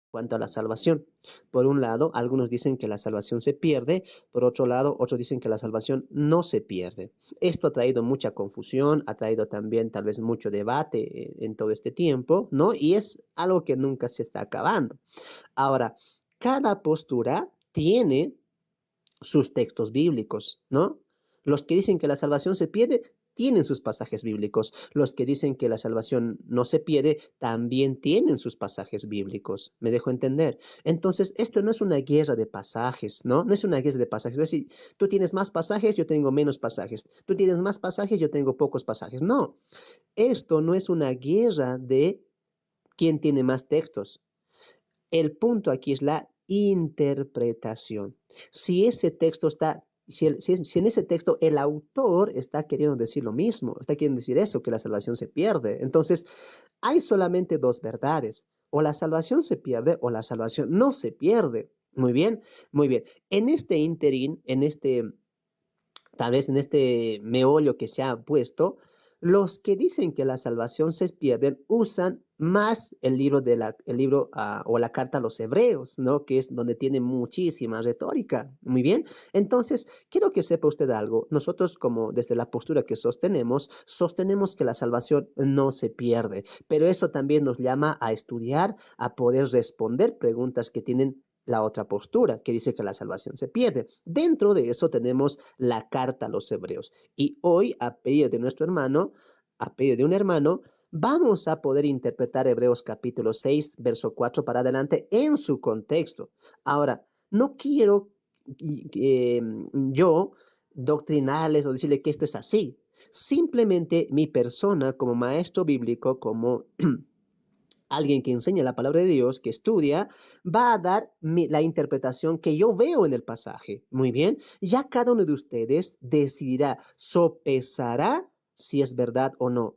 cuanto a la salvación. Por un lado, algunos dicen que la salvación se pierde, por otro lado, otros dicen que la salvación no se pierde. Esto ha traído mucha confusión, ha traído también tal vez mucho debate en todo este tiempo, ¿no? Y es algo que nunca se está acabando. Ahora, cada postura tiene sus textos bíblicos, ¿no? Los que dicen que la salvación se pierde tienen sus pasajes bíblicos. Los que dicen que la salvación no se pierde también tienen sus pasajes bíblicos. ¿Me dejo entender? Entonces, esto no es una guerra de pasajes, ¿no? No es una guerra de pasajes. Es decir, tú tienes más pasajes, yo tengo menos pasajes. Tú tienes más pasajes, yo tengo pocos pasajes. No, esto no es una guerra de quién tiene más textos. El punto aquí es la interpretación. Si ese texto está, si en ese texto el autor está queriendo decir lo mismo, está queriendo decir eso, que la salvación se pierde. Entonces, hay solamente dos verdades. O la salvación se pierde o la salvación no se pierde. Muy bien, muy bien. En este interín, tal vez en este meollo que se ha puesto, los que dicen que la salvación se pierde usan más el libro o la carta a los hebreos, ¿no? Que es donde tiene muchísima retórica. Muy bien. Entonces, quiero que sepa usted algo. Nosotros, como desde la postura que sostenemos, sostenemos que la salvación no se pierde, pero eso también nos llama a estudiar, a poder responder preguntas que tienen la otra postura, que dice que la salvación se pierde. Dentro de eso tenemos la carta a los hebreos. Y hoy, a pedido de nuestro hermano, a pedido de un hermano, vamos a poder interpretar Hebreos capítulo 6, verso 4 para adelante en su contexto. Ahora, no quiero yo doctrinarles o decirle que esto es así. Simplemente mi persona como maestro bíblico, como alguien que enseña la palabra de Dios, que estudia, va a dar la interpretación que yo veo en el pasaje. Muy bien, ya cada uno de ustedes decidirá, sopesará si es verdad o no.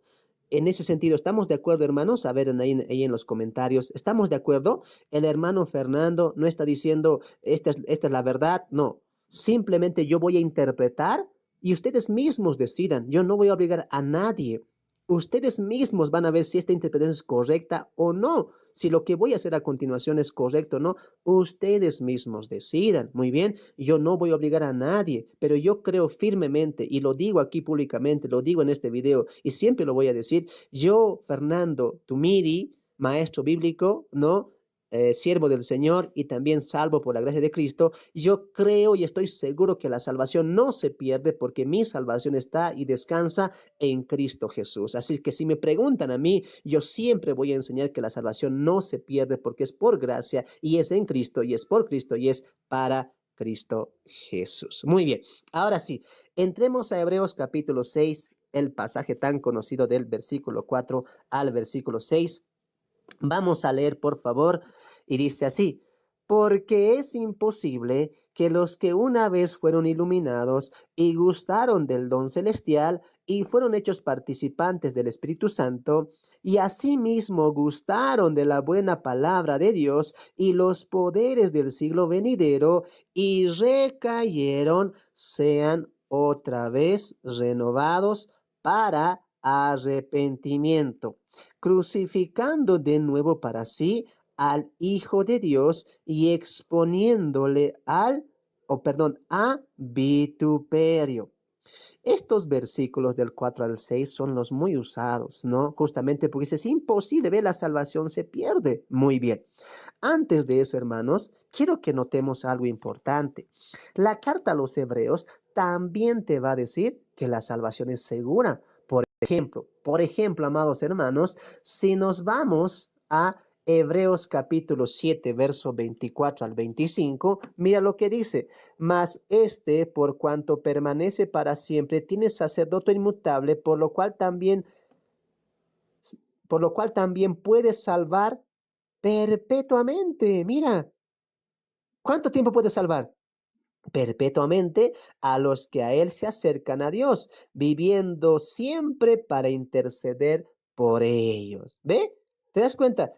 En ese sentido, ¿estamos de acuerdo, hermanos? A ver, ahí en los comentarios, ¿estamos de acuerdo? El hermano Fernando no está diciendo, esta es la verdad, no. Simplemente yo voy a interpretar y ustedes mismos decidan. Yo no voy a obligar a nadie. Ustedes mismos van a ver si esta interpretación es correcta o no. Si lo que voy a hacer a continuación es correcto o no, ustedes mismos decidan. Muy bien, yo no voy a obligar a nadie, pero yo creo firmemente, y lo digo aquí públicamente, lo digo en este video, y siempre lo voy a decir, yo, Fernando Tumiri, maestro bíblico, ¿no? Siervo del Señor y también salvo por la gracia de Cristo, yo creo y estoy seguro que la salvación no se pierde porque mi salvación está y descansa en Cristo Jesús. Así que si me preguntan a mí, yo siempre voy a enseñar que la salvación no se pierde porque es por gracia y es en Cristo y es por Cristo y es para Cristo Jesús. Muy bien, ahora sí, entremos a Hebreos capítulo 6, el pasaje tan conocido del versículo 4 al versículo 6. Vamos a leer, por favor, y dice así, porque es imposible que los que una vez fueron iluminados y gustaron del don celestial y fueron hechos participantes del Espíritu Santo, y asimismo gustaron de la buena palabra de Dios y los poderes del siglo venidero, y recayeron, sean otra vez renovados para arrepentimiento, crucificando de nuevo para sí al Hijo de Dios y exponiéndole a vituperio. Estos versículos del 4 al 6 son los muy usados, ¿no? Justamente porque es imposible, ver la salvación se pierde. Muy bien. Antes de eso, hermanos, quiero que notemos algo importante. La carta a los hebreos también te va a decir que la salvación es segura. Por ejemplo, amados hermanos, si nos vamos a Hebreos capítulo 7, verso 24 al 25, mira lo que dice, mas por cuanto permanece para siempre, tiene sacerdote inmutable, por lo cual también puede salvar perpetuamente. Mira, ¿cuánto tiempo puede salvar? Perpetuamente a los que a él se acercan a Dios, viviendo siempre para interceder por ellos. ¿Ve? ¿Te das cuenta?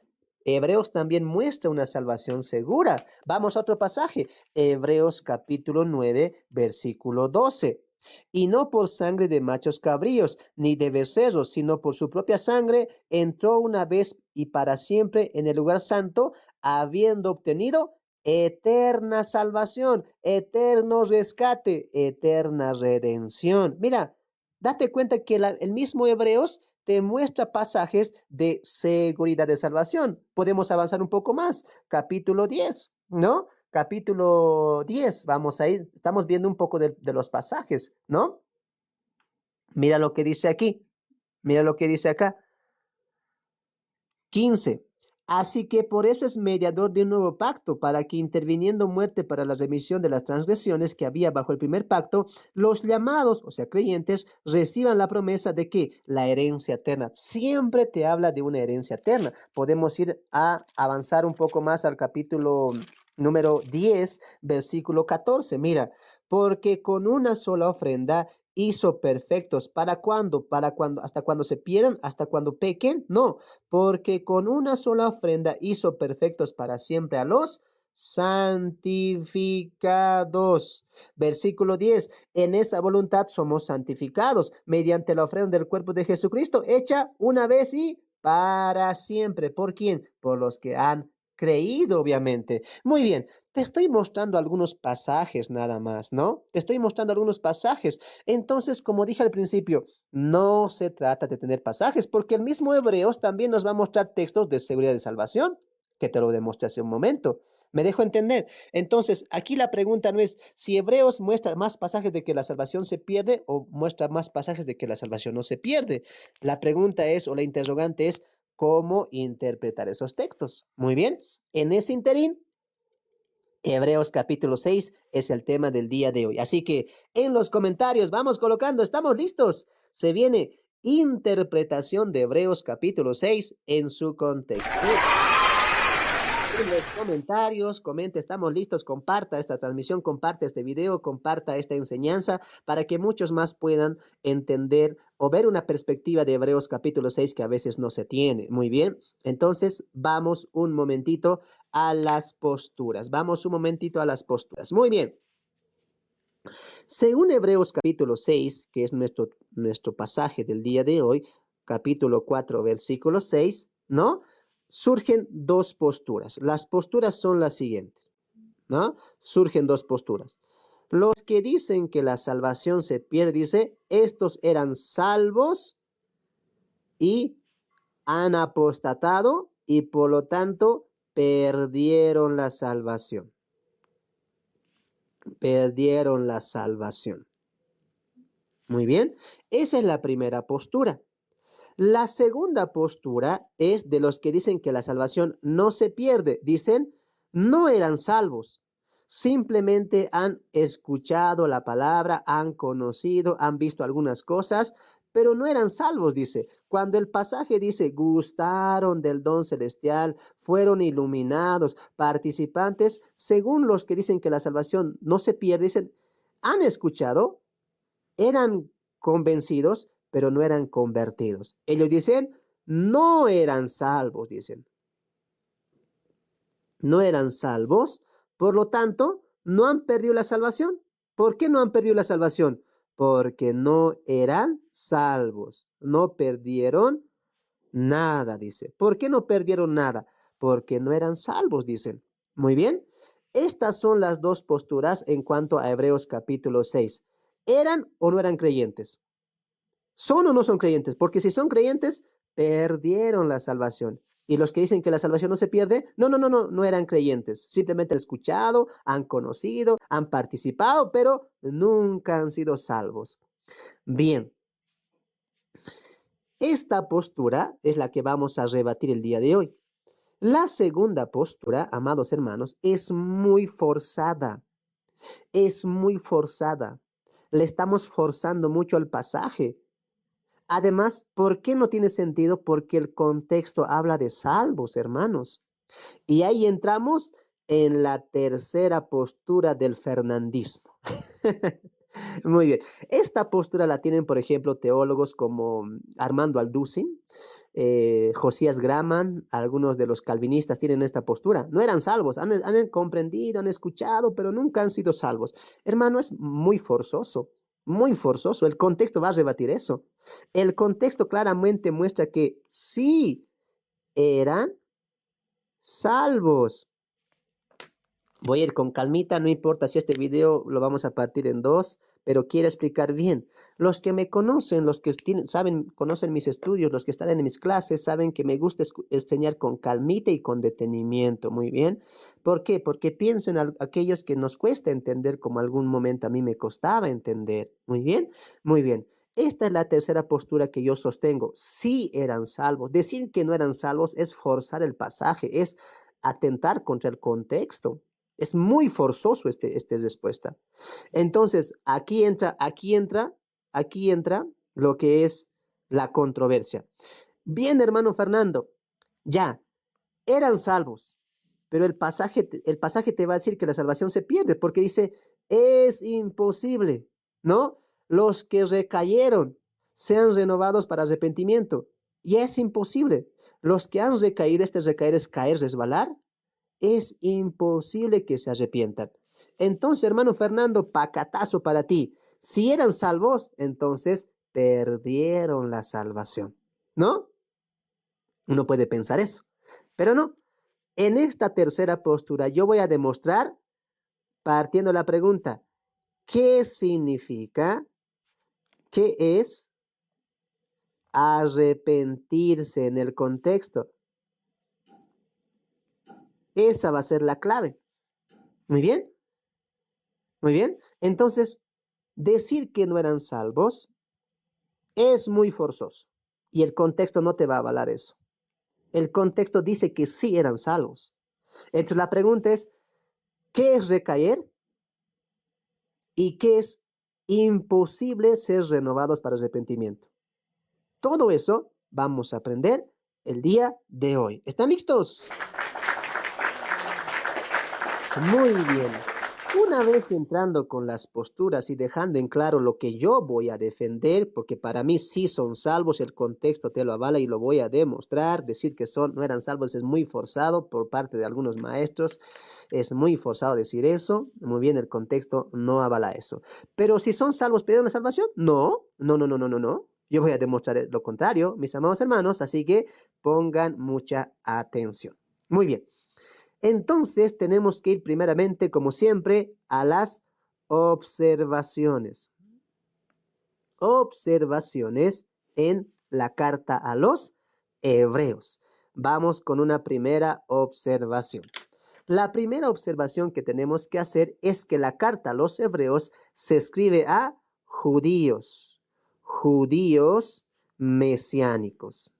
Hebreos también muestra una salvación segura. Vamos a otro pasaje. Hebreos capítulo 9, versículo 12. y no por sangre de machos cabríos, ni de becerros, sino por su propia sangre, entró una vez y para siempre en el lugar santo, habiendo obtenido eterna salvación, eterno rescate, eterna redención. Mira, date cuenta que el mismo Hebreos te muestra pasajes de seguridad de salvación. Podemos avanzar un poco más. Capítulo 10, ¿no? Capítulo 10, vamos a ir, estamos viendo un poco de los pasajes, ¿no? Mira lo que dice aquí, mira lo que dice acá. 15. Así que por eso es mediador de un nuevo pacto, para que interviniendo muerte para la remisión de las transgresiones que había bajo el primer pacto, los llamados, o sea, creyentes, reciban la promesa de que la herencia eterna, siempre te habla de una herencia eterna. Podemos ir a avanzar un poco más al capítulo número 10, versículo 14. Mira, porque con una sola ofrenda hizo perfectos. ¿Para cuándo? ¿Para cuándo? ¿Hasta cuando se pierdan? ¿Hasta cuando pequen? No, porque con una sola ofrenda hizo perfectos para siempre a los santificados. Versículo 10. En esa voluntad somos santificados mediante la ofrenda del cuerpo de Jesucristo, hecha una vez y para siempre. ¿Por quién? Por los que han creído, obviamente. Muy bien, te estoy mostrando algunos pasajes nada más, ¿no? Te estoy mostrando algunos pasajes. Entonces, como dije al principio, no se trata de tener pasajes, porque el mismo Hebreos también nos va a mostrar textos de seguridad de salvación, que te lo demostré hace un momento. ¿Me dejo entender? Entonces, aquí la pregunta no es si Hebreos muestra más pasajes de que la salvación se pierde o muestra más pasajes de que la salvación no se pierde. La pregunta es, o la interrogante es, ¿cómo interpretar esos textos? Muy bien, en ese interín, Hebreos capítulo 6 es el tema del día de hoy. Así que en los comentarios vamos colocando, ¿estamos listos? Se viene interpretación de Hebreos capítulo 6 en su contexto. En los comentarios, comente, estamos listos, comparta esta transmisión, comparte este video, comparta esta enseñanza para que muchos más puedan entender o ver una perspectiva de Hebreos capítulo 6 que a veces no se tiene. Muy bien, entonces vamos un momentito a las posturas. Vamos un momentito a las posturas. Muy bien. Según Hebreos capítulo 6, que es nuestro pasaje del día de hoy, capítulo 4, versículo 6, ¿no? Surgen dos posturas. Las posturas son las siguientes, ¿no? Surgen dos posturas. Los que dicen que la salvación se pierde, dice, estos eran salvos y han apostatado y por lo tanto perdieron la salvación. Perdieron la salvación. Muy bien, esa es la primera postura. La segunda postura es de los que dicen que la salvación no se pierde. Dicen, no eran salvos. Simplemente han escuchado la palabra, han conocido, han visto algunas cosas, pero no eran salvos, dice. Cuando el pasaje dice, gustaron del don celestial, fueron iluminados, participantes, según los que dicen que la salvación no se pierde, dicen, han escuchado, eran convencidos, pero no eran convertidos. Ellos dicen, no eran salvos, dicen. No eran salvos, por lo tanto, no han perdido la salvación. ¿Por qué no han perdido la salvación? Porque no eran salvos. No perdieron nada, dice. ¿Por qué no perdieron nada? Porque no eran salvos, dicen. Muy bien. Estas son las dos posturas en cuanto a Hebreos capítulo 6. ¿Eran o no eran creyentes? ¿Son o no son creyentes? Porque si son creyentes, perdieron la salvación. Y los que dicen que la salvación no se pierde, no eran creyentes. Simplemente han escuchado, han conocido, han participado, pero nunca han sido salvos. Bien, esta postura es la que vamos a rebatir el día de hoy. La segunda postura, amados hermanos, es muy forzada. Es muy forzada. Le estamos forzando mucho al pasaje. Además, ¿por qué no tiene sentido? Porque el contexto habla de salvos, hermanos. Y ahí entramos en la tercera postura del fernandismo. Muy bien. Esta postura la tienen, por ejemplo, teólogos como Armando Alducin, Josías Graman, algunos de los calvinistas tienen esta postura. No eran salvos, han comprendido, han escuchado, pero nunca han sido salvos. Hermano, es muy forzoso. muy forzoso. El contexto va a rebatir eso. El contexto claramente muestra que sí eran salvos. Voy a ir con calmita, no importa si este video lo vamos a partir en dos, pero quiero explicar bien. Los que me conocen, los que saben, conocen mis estudios, los que están en mis clases, saben que me gusta enseñar con calmita y con detenimiento, muy bien. ¿Por qué? Porque pienso en aquellos que nos cuesta entender, como algún momento a mí me costaba entender. Muy bien, muy bien. Esta es la tercera postura que yo sostengo. Sí eran salvos. Decir que no eran salvos es forzar el pasaje, es atentar contra el contexto. Es muy forzoso esta respuesta. Entonces, aquí entra lo que es la controversia. Bien, hermano Fernando, ya, eran salvos, pero el pasaje te va a decir que la salvación se pierde, porque dice, es imposible, ¿no? Los que recayeron sean renovados para arrepentimiento. Y es imposible. Los que han recaído, este recaer es caer, resbalar, es imposible que se arrepientan. Entonces, hermano Fernando, pacatazo para ti. Si eran salvos, entonces perdieron la salvación, ¿no? Uno puede pensar eso, pero no. En esta tercera postura yo voy a demostrar, partiendo la pregunta, ¿qué significa? ¿Qué es arrepentirse en el contexto? Esa va a ser la clave. Muy bien, muy bien. Entonces, decir que no eran salvos es muy forzoso y el contexto no te va a avalar eso. El contexto dice que sí eran salvos. Entonces la pregunta es, ¿qué es recaer? ¿Y qué es imposible ser renovados para arrepentimiento? Todo eso vamos a aprender el día de hoy. ¿Están listos? Muy bien. Una vez entrando con las posturas y dejando en claro lo que yo voy a defender, porque para mí sí son salvos, el contexto te lo avala y lo voy a demostrar. Decir que no eran salvos es muy forzado por parte de algunos maestros, es muy forzado decir eso. Muy bien, el contexto no avala eso. Pero si son salvos, ¿pidieron la salvación? No, no, no, no, no, no, no. Yo voy a demostrar lo contrario, mis amados hermanos, así que pongan mucha atención. Muy bien. Entonces tenemos que ir primeramente, como siempre, a las observaciones. Observaciones en la carta a los hebreos. Vamos con una primera observación. La primera observación que tenemos que hacer es que la carta a los hebreos se escribe a judíos, judíos mesiánicos,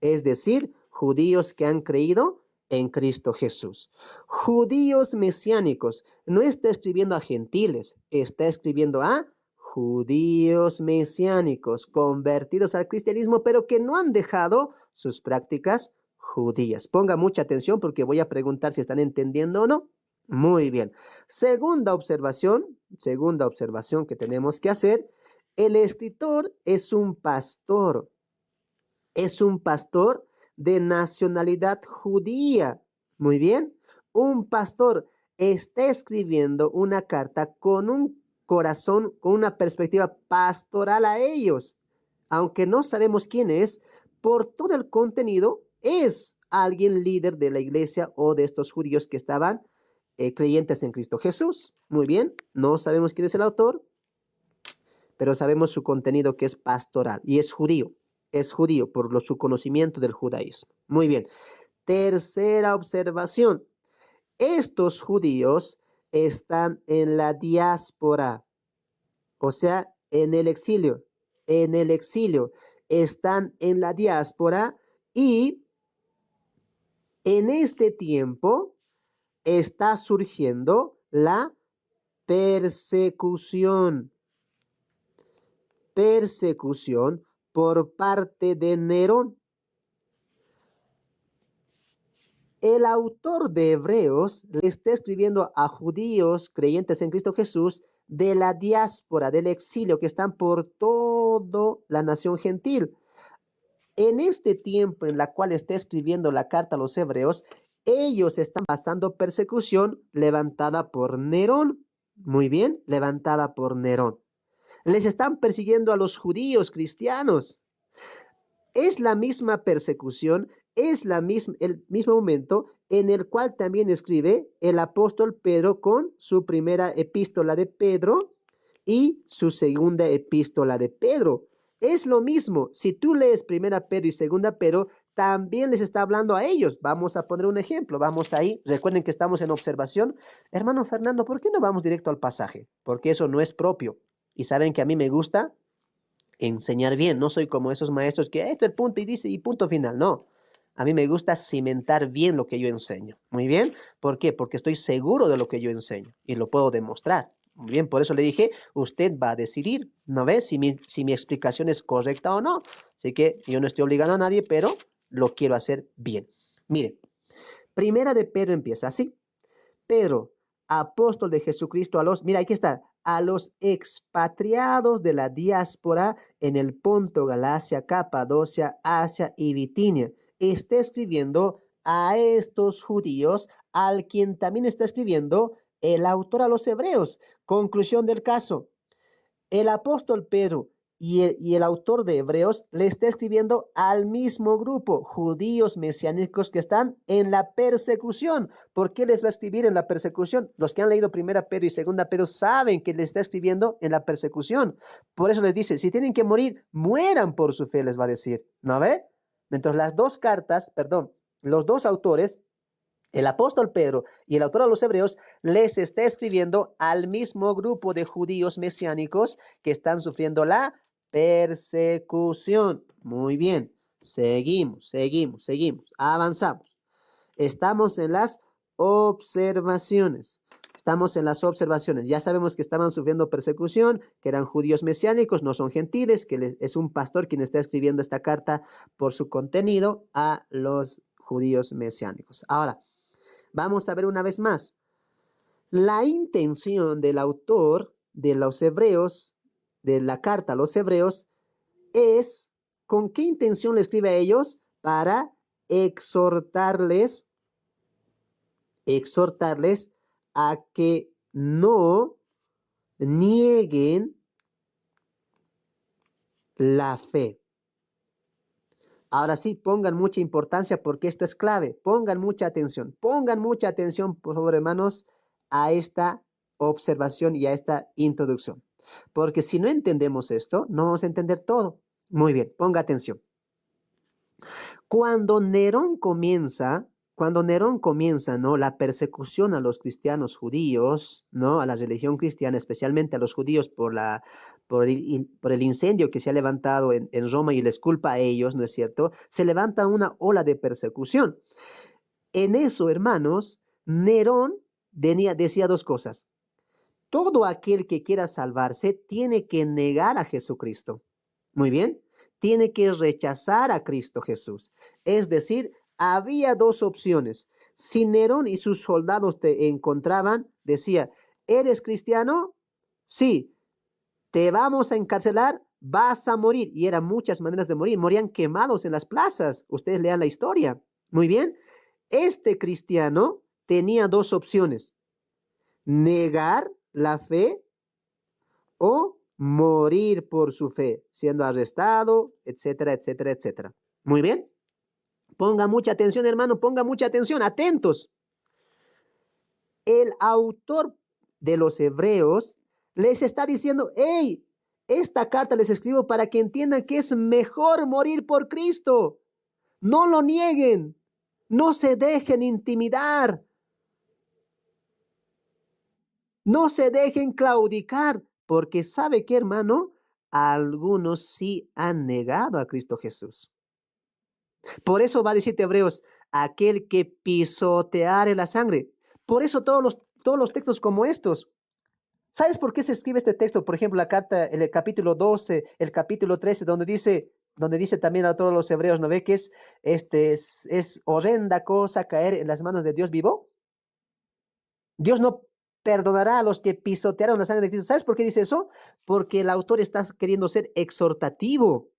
es decir, judíos que han creído en Cristo Jesús. Judíos mesiánicos. No está escribiendo a gentiles, está escribiendo a judíos mesiánicos, convertidos al cristianismo, pero que no han dejado sus prácticas judías. Ponga mucha atención porque voy a preguntar si están entendiendo o no. Muy bien. Segunda observación que tenemos que hacer, el escritor es un pastor. Es un pastor de nacionalidad judía. Muy bien. Un pastor está escribiendo una carta con un corazón, con una perspectiva pastoral a ellos. Aunque no sabemos quién es, por todo el contenido es alguien líder de la iglesia o de estos judíos que estaban creyentes en Cristo Jesús. Muy bien. No sabemos quién es el autor, pero sabemos su contenido que es pastoral y es judío por su conocimiento del judaísmo. Muy bien. Tercera observación. Estos judíos están en la diáspora, o sea, en el exilio, están en la diáspora y en este tiempo está surgiendo la persecución. Persecución por parte de Nerón. El autor de Hebreos le está escribiendo a judíos creyentes en Cristo Jesús de la diáspora, del exilio, que están por toda la nación gentil. En este tiempo en la cual está escribiendo la carta a los hebreos, ellos están pasando persecución levantada por Nerón. Muy bien, levantada por Nerón. Les están persiguiendo a los judíos cristianos. Es la misma persecución, es el mismo momento en el cual también escribe el apóstol Pedro con su primera epístola de Pedro y su segunda epístola de Pedro. Es lo mismo. Si tú lees primera Pedro y segunda Pedro, también les está hablando a ellos. Vamos a poner un ejemplo. Vamos ahí. Recuerden que estamos en observación. Hermano Fernando, ¿por qué no vamos directo al pasaje? Porque eso no es propio. Y saben que a mí me gusta enseñar bien. No soy como esos maestros que esto es el punto y dice y punto final. No. A mí me gusta cimentar bien lo que yo enseño. Muy bien. ¿Por qué? Porque estoy seguro de lo que yo enseño y lo puedo demostrar. Muy bien, por eso le dije, usted va a decidir, ¿no ve? Si mi explicación es correcta o no. Así que yo no estoy obligando a nadie, pero lo quiero hacer bien. Mire, primera de Pedro empieza así. Pedro, apóstol de Jesucristo mira, aquí está, a los expatriados de la diáspora en el Ponto, Galacia, Capadocia, Asia y Bitinia. Está escribiendo a estos judíos, al quien también está escribiendo el autor a los hebreos. Conclusión del caso. El apóstol Pedro y el autor de Hebreos le está escribiendo al mismo grupo, judíos mesiánicos que están en la persecución. ¿Por qué les va a escribir en la persecución? Los que han leído primera Pedro y segunda Pedro saben que les está escribiendo en la persecución. Por eso les dice, si tienen que morir, mueran por su fe, les va a decir. ¿No ve? Entonces las dos cartas, perdón, los dos autores, el apóstol Pedro y el autor a los hebreos les está escribiendo al mismo grupo de judíos mesiánicos que están sufriendo la persecución. Muy bien, seguimos, avanzamos. Estamos en las observaciones. Estamos en las observaciones. Ya sabemos que estaban sufriendo persecución, que eran judíos mesiánicos, no son gentiles, que es un pastor quien está escribiendo esta carta por su contenido a los judíos mesiánicos. Ahora, vamos a ver una vez más. La intención del autor de los hebreos, de la carta a los hebreos, es, ¿con qué intención le escribe a ellos? Para exhortarles a que no nieguen la fe. Ahora sí, pongan mucha importancia porque esto es clave. Pongan mucha atención, por favor, hermanos, a esta observación y a esta introducción. Porque si no entendemos esto, no vamos a entender todo. Muy bien, ponga atención. Cuando Nerón comienza, ¿no? La persecución a los cristianos judíos, ¿no? A la religión cristiana, especialmente a los judíos por el incendio que se ha levantado en Roma y les culpa a ellos, ¿no es cierto? Se levanta una ola de persecución. En eso, hermanos, Nerón decía dos cosas. Todo aquel que quiera salvarse tiene que negar a Jesucristo. Muy bien, tiene que rechazar a Cristo Jesús. Es decir, había dos opciones. Si Nerón y sus soldados te encontraban, decía, ¿eres cristiano? Sí. ¿Te vamos a encarcelar? Vas a morir. Y eran muchas maneras de morir. Morían quemados en las plazas. Ustedes lean la historia. Muy bien. Este cristiano tenía dos opciones. Negar la fe o morir por su fe, siendo arrestado, etcétera, etcétera, etcétera. Muy bien. Ponga mucha atención, hermano, ponga mucha atención, atentos. El autor de los Hebreos les está diciendo, hey, esta carta les escribo para que entiendan que es mejor morir por Cristo. No lo nieguen, no se dejen intimidar, no se dejen claudicar, porque ¿sabe qué, hermano? Algunos sí han negado a Cristo Jesús. Por eso va a decirte Hebreos, aquel que pisoteare la sangre. Por eso todos los textos como estos. ¿Sabes por qué se escribe este texto? Por ejemplo, la carta, el capítulo 12, el capítulo 13, donde dice también a todos los hebreos, ¿no ve? Que es horrenda cosa caer en las manos de Dios vivo. Dios no perdonará a los que pisotearon la sangre de Cristo. ¿Sabes por qué dice eso? Porque el autor está queriendo ser exhortativo.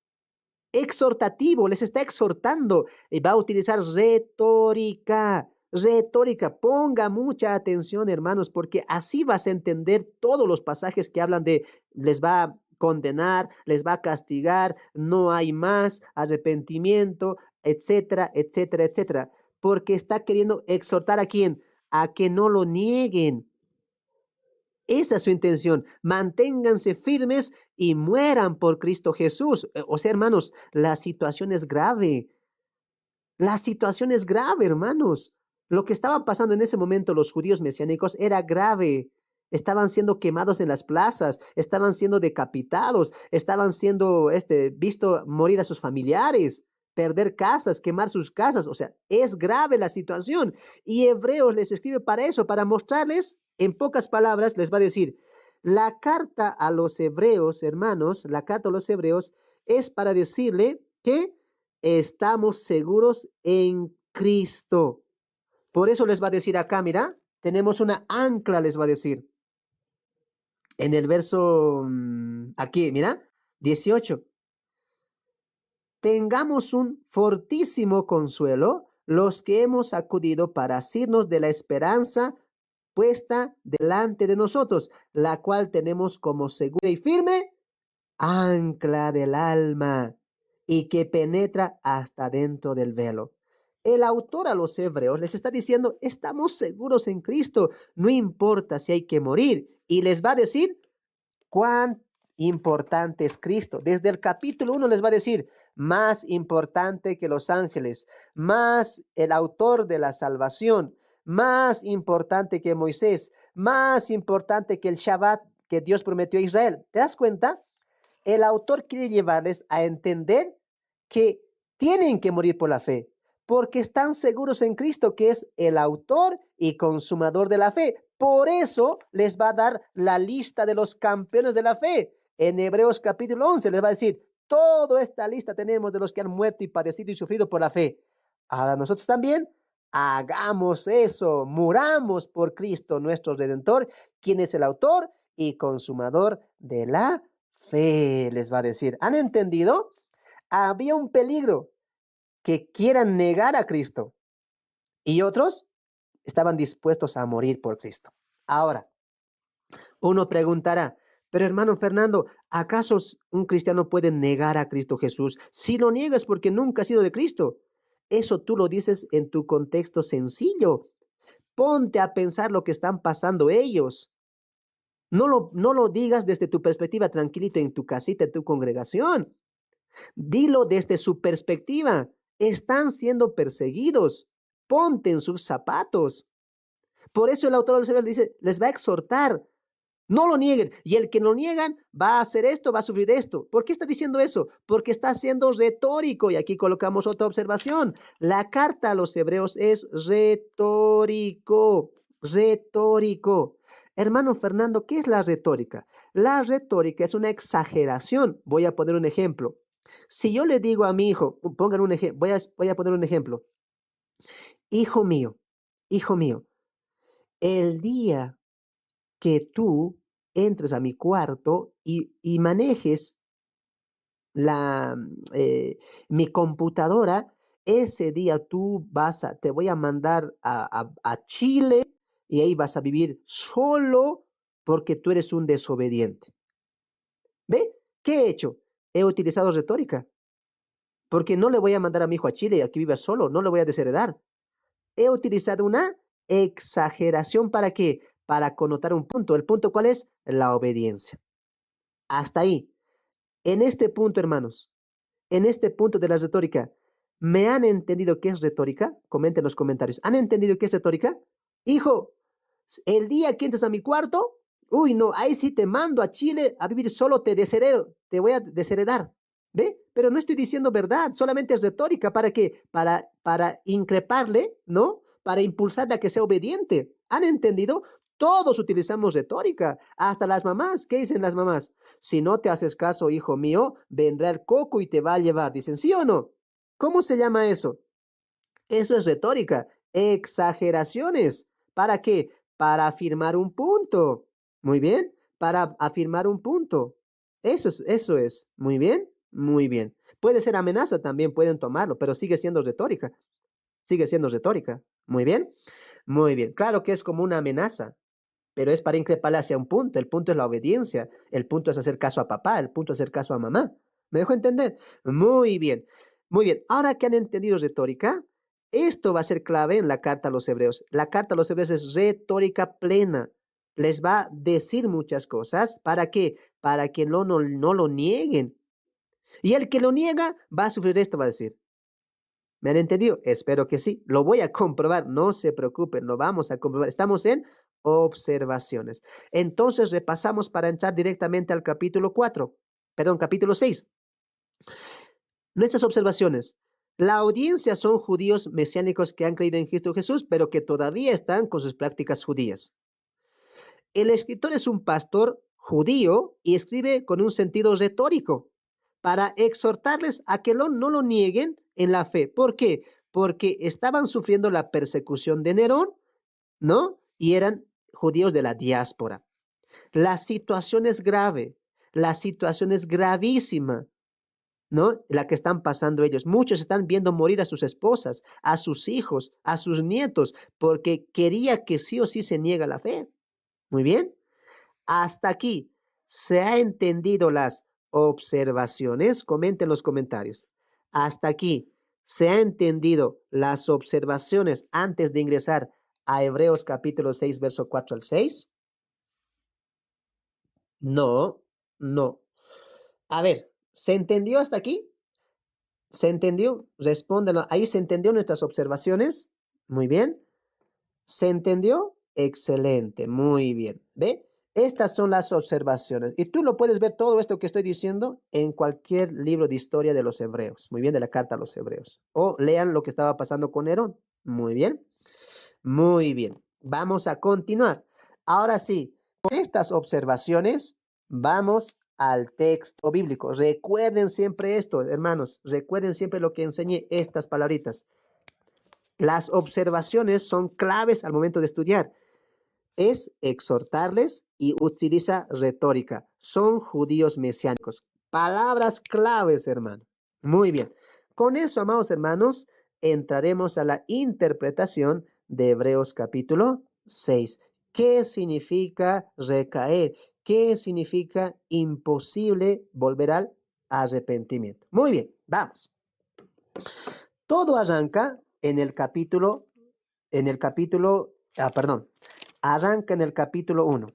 Exhortativo, les está exhortando y va a utilizar retórica. retórica. Ponga mucha atención, hermanos, porque así vas a entender todos los pasajes que hablan de les va a condenar, les va a castigar, no hay más arrepentimiento, etcétera, etcétera, etcétera. Porque está queriendo exhortar a quién, a que no lo nieguen. Esa es su intención. Manténganse firmes y mueran por Cristo Jesús. O sea, hermanos, la situación es grave. La situación es grave, hermanos. Lo que estaba pasando en ese momento los judíos mesiánicos era grave. Estaban siendo quemados en las plazas, estaban siendo decapitados, estaban siendo visto morir a sus familiares, perder casas, quemar sus casas. O sea, es grave la situación. Y Hebreos les escribe para eso, para mostrarles, en pocas palabras, les va a decir, la carta a los hebreos, hermanos, la carta a los hebreos es para decirle que estamos seguros en Cristo. Por eso les va a decir acá, mira, tenemos una ancla, les va a decir. En el verso, aquí, mira, 18. Tengamos un fortísimo consuelo los que hemos acudido para asirnos de la esperanza puesta delante de nosotros, la cual tenemos como segura y firme ancla del alma y que penetra hasta dentro del velo. El autor a los hebreos les está diciendo, estamos seguros en Cristo, no importa si hay que morir. Y les va a decir cuán importante es Cristo. Desde el capítulo 1 les va a decir, más importante que los ángeles, más el autor de la salvación, más importante que Moisés, más importante que el Shabbat que Dios prometió a Israel. ¿Te das cuenta? El autor quiere llevarles a entender que tienen que morir por la fe, porque están seguros en Cristo, que es el autor y consumador de la fe. Por eso les va a dar la lista de los campeones de la fe. En Hebreos capítulo 11 les va a decir, toda esta lista tenemos de los que han muerto y padecido y sufrido por la fe. Ahora nosotros también hagamos eso, muramos por Cristo nuestro Redentor, quien es el autor y consumador de la fe, les va a decir. ¿Han entendido? Había un peligro que quieran negar a Cristo y otros estaban dispuestos a morir por Cristo. Ahora, uno preguntará, pero hermano Fernando, ¿acaso un cristiano puede negar a Cristo Jesús? Si lo niegas porque nunca has sido de Cristo. Eso tú lo dices en tu contexto sencillo. Ponte a pensar lo que están pasando ellos. No lo digas desde tu perspectiva tranquilito en tu casita, en tu congregación. Dilo desde su perspectiva. Están siendo perseguidos. Ponte en sus zapatos. Por eso el autor de los Hebreos dice, les va a exhortar. No lo nieguen. Y el que lo niegan va a hacer esto, va a sufrir esto. ¿Por qué está diciendo eso? Porque está siendo retórico. Y aquí colocamos otra observación. La carta a los Hebreos es retórico. Retórico. Hermano Fernando, ¿qué es la retórica? La retórica es una exageración. Voy a poner un ejemplo. Si yo le digo a mi hijo, pongan un ejemplo, voy a poner un ejemplo. Hijo mío, el día que tú entres a mi cuarto y manejes la, mi computadora, ese día te voy a mandar a Chile y ahí vas a vivir solo porque tú eres un desobediente. ¿Ve? ¿Qué he hecho? He utilizado retórica. Porque no le voy a mandar a mi hijo a Chile y aquí viva solo, no le voy a desheredar. He utilizado una exageración. ¿Para qué? Para connotar un punto. ¿El punto cuál es? La obediencia. Hasta ahí. En este punto, hermanos, en este punto de la retórica, ¿me han entendido qué es retórica? Comenten en los comentarios. ¿Han entendido qué es retórica? Hijo, el día que entres a mi cuarto, uy, no, ahí sí te mando a Chile a vivir solo, te voy a desheredar. ¿Ve? Pero no estoy diciendo verdad, solamente es retórica. ¿Para qué? Para increparle, ¿no? Para impulsarle a que sea obediente. ¿Han entendido? Todos utilizamos retórica, hasta las mamás. ¿Qué dicen las mamás? Si no te haces caso, hijo mío, vendrá el coco y te va a llevar. Dicen, ¿sí o no? ¿Cómo se llama eso? Eso es retórica. Exageraciones. ¿Para qué? Para afirmar un punto. Muy bien. Para afirmar un punto. Eso es. Muy bien. Muy bien. Puede ser amenaza también, pueden tomarlo, pero sigue siendo retórica. sigue siendo retórica. Muy bien, muy bien. Claro que es como una amenaza, pero es para increparle hacia un punto. El punto es la obediencia, el punto es hacer caso a papá, el punto es hacer caso a mamá. ¿Me dejo entender? Muy bien, muy bien. Ahora que han entendido retórica, esto va a ser clave en la carta a los hebreos. La carta a los hebreos es retórica plena. Les va a decir muchas cosas. ¿Para qué? Para que no lo nieguen. Y el que lo niega va a sufrir esto, va a decir. ¿Me han entendido? Espero que sí. Lo voy a comprobar. No se preocupen, lo vamos a comprobar. Estamos en observaciones. Entonces repasamos para entrar directamente al capítulo 4. Perdón, capítulo 6. Nuestras observaciones. La audiencia son judíos mesiánicos que han creído en Cristo Jesús, pero que todavía están con sus prácticas judías. El escritor es un pastor judío y escribe con un sentido retórico para exhortarles a que no lo nieguen en la fe. ¿Por qué? Porque estaban sufriendo la persecución de Nerón, ¿no? Y eran judíos de la diáspora. La situación es grave, la situación es gravísima, ¿no? La que están pasando ellos. Muchos están viendo morir a sus esposas, a sus hijos, a sus nietos, porque quería que sí o sí se niega la fe. Muy bien. Hasta aquí, ¿se ha entendido las observaciones? Comenten en los comentarios. Hasta aquí, ¿se ha entendido las observaciones antes de ingresar a Hebreos capítulo 6, verso 4 al 6? No, no. A ver, ¿se entendió hasta aquí? ¿Se entendió? Respóndanlo. Ahí se entendió nuestras observaciones. Muy bien. ¿Se entendió? Excelente, muy bien. ¿Ve? Estas son las observaciones. Y tú lo puedes ver todo esto que estoy diciendo en cualquier libro de historia de los hebreos. Muy bien, de la carta a los hebreos. O lean lo que estaba pasando con Nerón. Muy bien. Muy bien. Vamos a continuar. Ahora sí, con estas observaciones, vamos al texto bíblico. Recuerden siempre esto, hermanos. Recuerden siempre lo que enseñé, estas palabritas. Las observaciones son claves al momento de estudiar. Es exhortarles y utiliza retórica. Son judíos mesiánicos. Palabras claves, hermano. Muy bien. Con eso, amados hermanos, entraremos a la interpretación de Hebreos capítulo 6. ¿Qué significa recaer? ¿Qué significa imposible volver al arrepentimiento? Muy bien, vamos. Todo arranca arranca en el capítulo 1.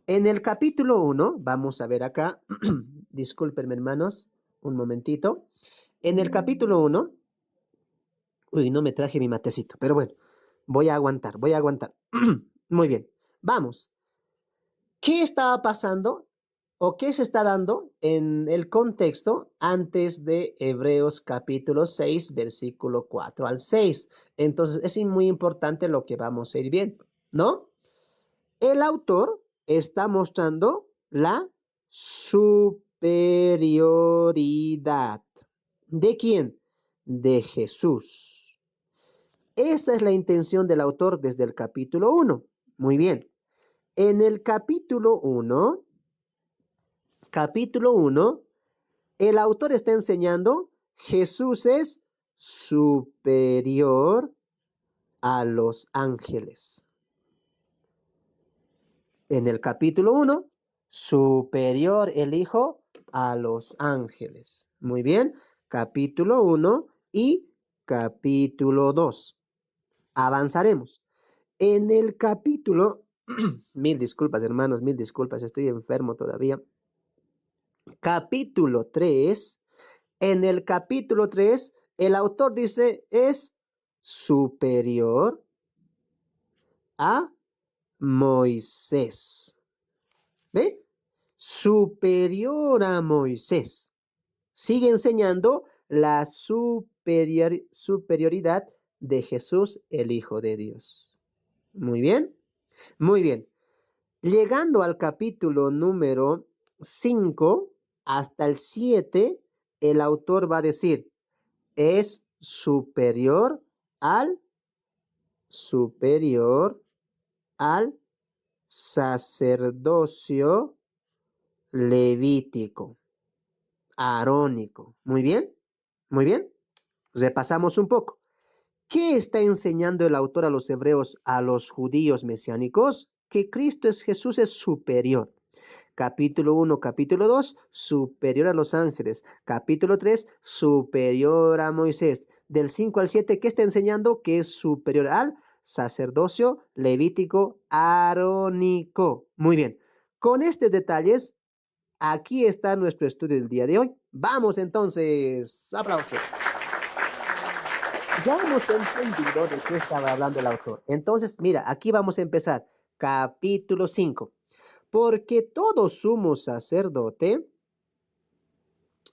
En el capítulo 1, vamos a ver acá, discúlpenme hermanos, un momentito. En el capítulo 1, uy, no me traje mi matecito, pero bueno, voy a aguantar, voy a aguantar. Muy bien, vamos. ¿Qué estaba pasando o qué se está dando en el contexto antes de Hebreos capítulo 6, versículo 4 al 6? Entonces, es muy importante lo que vamos a ir viendo, ¿no? El autor está mostrando la superioridad. ¿De quién? De Jesús. Esa es la intención del autor desde el capítulo 1. Muy bien. En el capítulo 1, el autor está enseñando Jesús es superior a los ángeles. En el capítulo 1, superior el Hijo a los ángeles. Muy bien, capítulo 1 y capítulo 2. Avanzaremos. En el capítulo, mil disculpas hermanos, mil disculpas, estoy enfermo todavía. Capítulo 3, en el capítulo 3, el autor dice es superior a Moisés. ¿Ve? Superior a Moisés. Sigue enseñando la superioridad de Jesús, el Hijo de Dios. Muy bien, muy bien. Llegando al capítulo número 5 hasta el 7, el autor va a decir, es superior al sacerdocio levítico, arónico. Muy bien, muy bien. Repasamos un poco. ¿Qué está enseñando el autor a los hebreos, a los judíos mesiánicos? Que Cristo es Jesús es superior. Capítulo 1, capítulo 2, superior a los ángeles. Capítulo 3, superior a Moisés. Del 5 al 7, ¿qué está enseñando? Que es superior al sacerdocio levítico arónico. Muy bien. Con estos detalles, aquí está nuestro estudio del día de hoy. Vamos entonces. Aplausos. Ya hemos entendido de qué estaba hablando el autor. Entonces, mira, aquí vamos a empezar. Capítulo 5. Porque todo sumo sacerdote,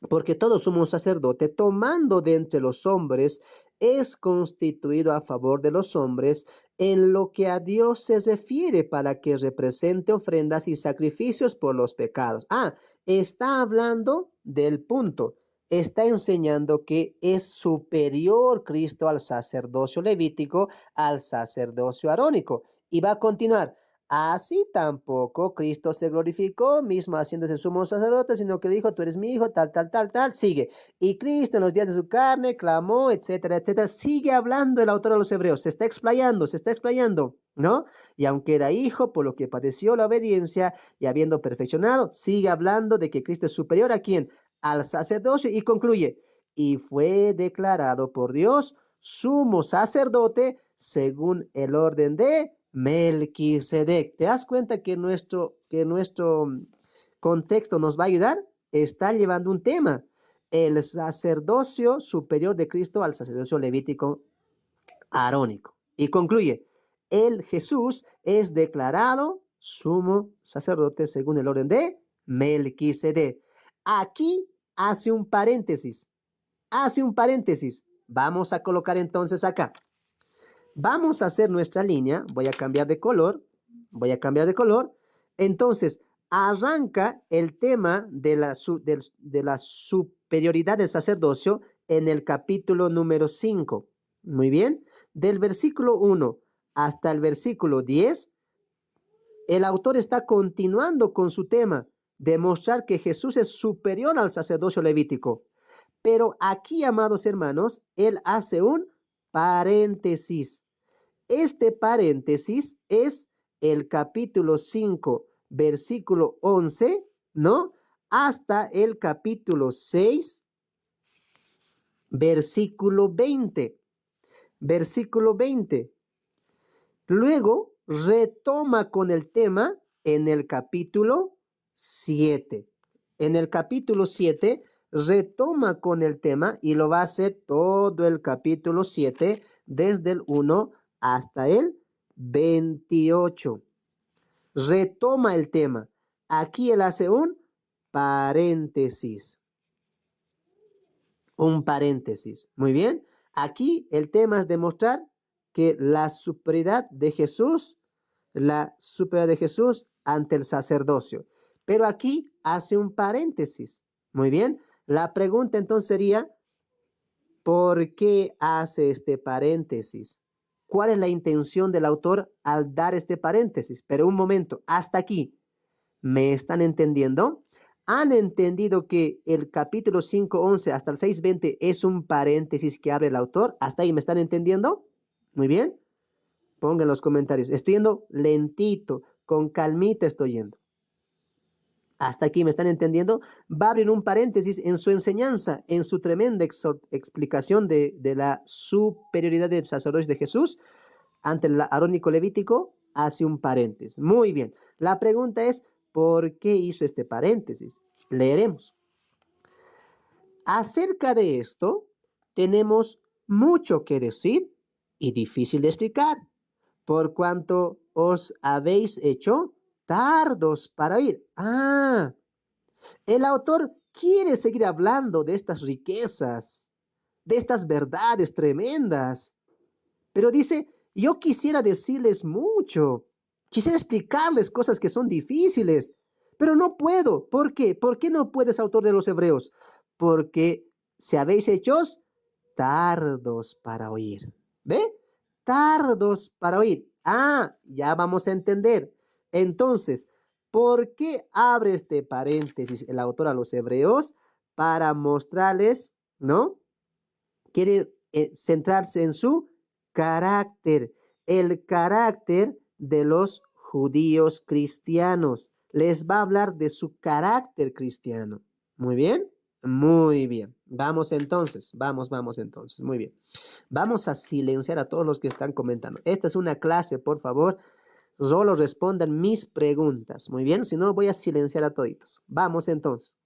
porque todo sumo sacerdote, tomando de entre los hombres, es constituido a favor de los hombres en lo que a Dios se refiere para que represente ofrendas y sacrificios por los pecados. Está hablando del punto. Está enseñando que es superior Cristo al sacerdocio levítico, al sacerdocio arónico. Y va a continuar. Así tampoco Cristo se glorificó, mismo haciéndose sumo sacerdote, sino que le dijo, tú eres mi hijo, tal, tal, tal, tal, sigue. Y Cristo en los días de su carne clamó, etcétera, etcétera. Sigue hablando el autor a los hebreos, se está explayando, ¿no? Y aunque era hijo, por lo que padeció la obediencia y habiendo perfeccionado, sigue hablando de que Cristo es superior a quién, al sacerdocio y concluye, y fue declarado por Dios sumo sacerdote según el orden de Melquisedec. ¿Te das cuenta que nuestro contexto nos va a ayudar? Está llevando un tema, el sacerdocio superior de Cristo al sacerdocio levítico arónico. Y concluye, el Jesús es declarado sumo sacerdote según el orden de Melquisedec. Aquí hace un paréntesis. Vamos a colocar entonces acá. Vamos a hacer nuestra línea. Voy a cambiar de color. Entonces, arranca el tema de la superioridad del sacerdocio en el capítulo número 5. Muy bien. Del versículo 1 hasta el versículo 10, el autor está continuando con su tema, demostrar que Jesús es superior al sacerdocio levítico. Pero aquí, amados hermanos, él hace un paréntesis. Este paréntesis es el capítulo 5, versículo 11, ¿no? Hasta el capítulo 6, versículo 20. Versículo 20. Luego retoma con el tema en el capítulo 7. En el capítulo 7 retoma con el tema y lo va a hacer todo el capítulo 7 desde el 1 hasta el 28. Retoma el tema. Aquí él hace un paréntesis. Un paréntesis. Muy bien. Aquí el tema es demostrar que la superioridad de Jesús ante el sacerdocio. Pero aquí hace un paréntesis. Muy bien. La pregunta entonces sería, ¿por qué hace este paréntesis? ¿Cuál es la intención del autor al dar este paréntesis? Pero un momento, hasta aquí, ¿me están entendiendo? ¿Han entendido que el capítulo 5:11 hasta el 6:20 es un paréntesis que abre el autor? ¿Hasta ahí me están entendiendo? Muy bien. Pongan en los comentarios. Estoy yendo lentito, con calmita estoy yendo. Hasta aquí, ¿me están entendiendo? Va a abrir un paréntesis en su enseñanza, en su tremenda explicación de la superioridad del sacerdocio de Jesús ante el arónico levítico, hace un paréntesis. Muy bien. La pregunta es, ¿por qué hizo este paréntesis? Leeremos. Acerca de esto, tenemos mucho que decir y difícil de explicar, por cuanto os habéis hecho tardos para oír. El autor quiere seguir hablando de estas riquezas, de estas verdades tremendas, pero dice, yo quisiera decirles mucho, quisiera explicarles cosas que son difíciles, pero no puedo. ¿Por qué? ¿Por qué no puedes, autor de los Hebreos? Porque se habéis hechos tardos para oír. ¿Ve? Tardos para oír. Ya vamos a entender. Entonces, ¿por qué abre este paréntesis el autor a los Hebreos? Para mostrarles, ¿no? Quiere centrarse en su carácter, el carácter de los judíos cristianos. Les va a hablar de su carácter cristiano. Muy bien, muy bien. Vamos entonces, vamos entonces, muy bien. Vamos a silenciar a todos los que están comentando. Esta es una clase, por favor. Solo respondan mis preguntas. Muy bien, si no voy a silenciar a toditos. Vamos entonces.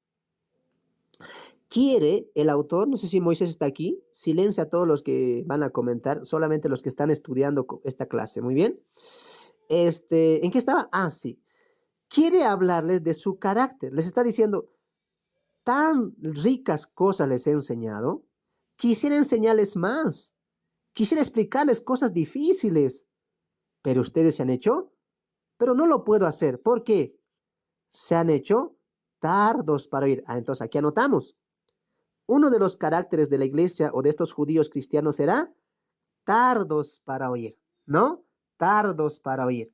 ¿Quiere el autor, no sé si Moisés está aquí, silencia a todos los que van a comentar, solamente los que están estudiando esta clase? Muy bien. ¿En qué estaba? Ah, sí. Quiere hablarles de su carácter. Les está diciendo, tan ricas cosas les he enseñado, quisiera enseñarles más. Quisiera explicarles cosas difíciles, pero ustedes se han hecho, pero no lo puedo hacer. ¿Por qué? Se han hecho tardos para oír. Ah, entonces aquí anotamos. Uno de los caracteres de la iglesia o de estos judíos cristianos será tardos para oír, ¿no? Tardos para oír.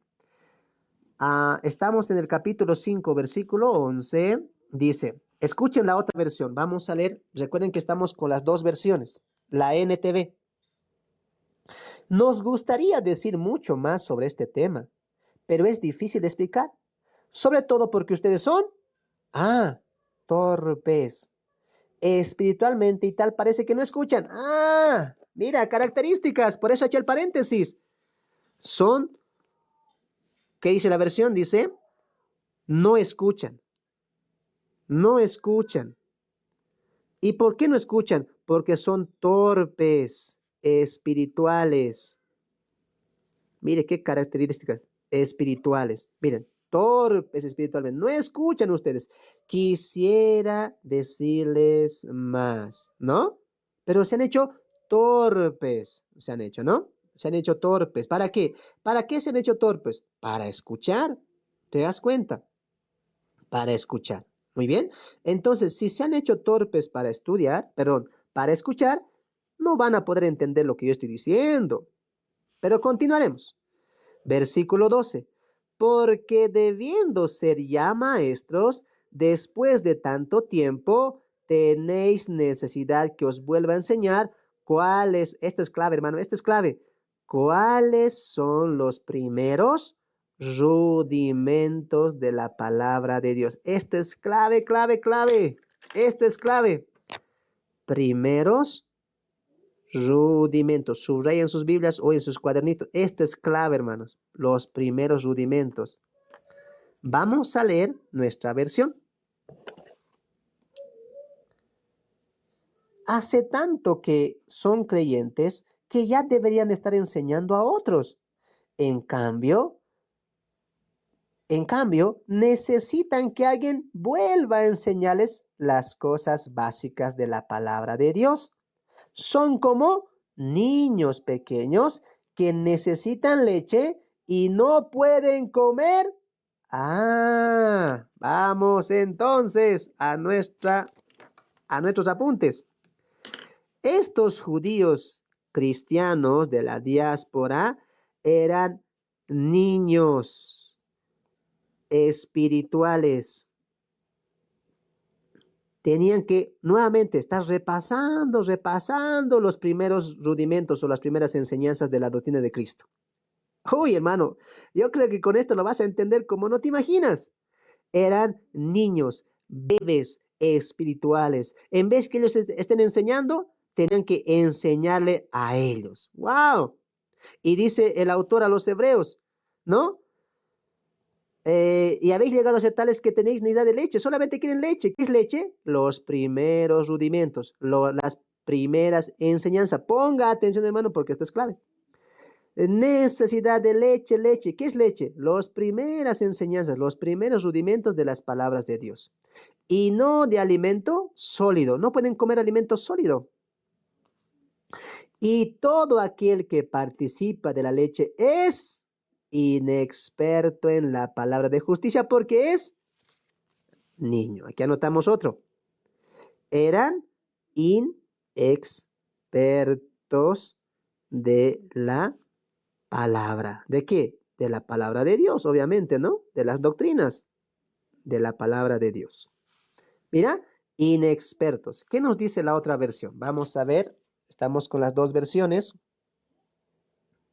Estamos en el capítulo 5, versículo 11. Dice, escuchen la otra versión. Vamos a leer. Recuerden que estamos con las dos versiones. La NTV. Nos gustaría decir mucho más sobre este tema, pero es difícil de explicar. Sobre todo porque ustedes son, torpes espiritualmente y tal, parece que no escuchan. Mira, características, por eso eché el paréntesis. Son, ¿qué dice la versión? Dice, no escuchan, no escuchan. ¿Y por qué no escuchan? Porque son torpes espirituales. Mire qué características espirituales. Miren, torpes espiritualmente. No escuchan ustedes. Quisiera decirles más, ¿no? Pero se han hecho torpes. Se han hecho, ¿no? Se han hecho torpes. ¿Para qué? ¿Para qué se han hecho torpes? Para escuchar. ¿Te das cuenta? Para escuchar. Muy bien. Entonces, si se han hecho torpes para estudiar, perdón, para escuchar, no van a poder entender lo que yo estoy diciendo. Pero continuaremos. Versículo 12. Porque debiendo ser ya maestros, después de tanto tiempo, tenéis necesidad que os vuelva a enseñar cuáles, esto es clave, hermano, esto es clave, cuáles son los primeros rudimentos de la palabra de Dios. Esto es clave, clave, clave. Esto es clave. Primeros rudimentos. Subrayen sus Biblias o en sus cuadernitos. Esto es clave, hermanos. Los primeros rudimentos. Vamos a leer nuestra versión. Hace tanto que son creyentes que ya deberían estar enseñando a otros. En cambio, necesitan que alguien vuelva a enseñarles las cosas básicas de la palabra de Dios. Son como niños pequeños que necesitan leche y no pueden comer. Vamos entonces a nuestros apuntes. Estos judíos cristianos de la diáspora eran niños espirituales. Tenían que nuevamente estar repasando los primeros rudimentos o las primeras enseñanzas de la doctrina de Cristo. Uy, hermano, yo creo que con esto lo vas a entender como no te imaginas. Eran niños, bebés espirituales. En vez que ellos estén enseñando, tenían que enseñarle a ellos. ¡Wow! Y dice el autor a los hebreos, ¿no? Y habéis llegado a ser tales que tenéis necesidad de leche, solamente quieren leche. ¿Qué es leche? Los primeros rudimentos, las primeras enseñanzas. Ponga atención, hermano, porque esto es clave. Necesidad de leche, leche. ¿Qué es leche? Las primeras enseñanzas, los primeros rudimentos de las palabras de Dios. Y no de alimento sólido. No pueden comer alimento sólido. Y todo aquel que participa de la leche es inexperto en la palabra de justicia porque es niño. Aquí anotamos otro. Eran inexpertos de la palabra. ¿De qué? De la palabra de Dios, obviamente, ¿no? De las doctrinas de la palabra de Dios. Mira, inexpertos. ¿Qué nos dice la otra versión? Vamos a ver. Estamos con las dos versiones.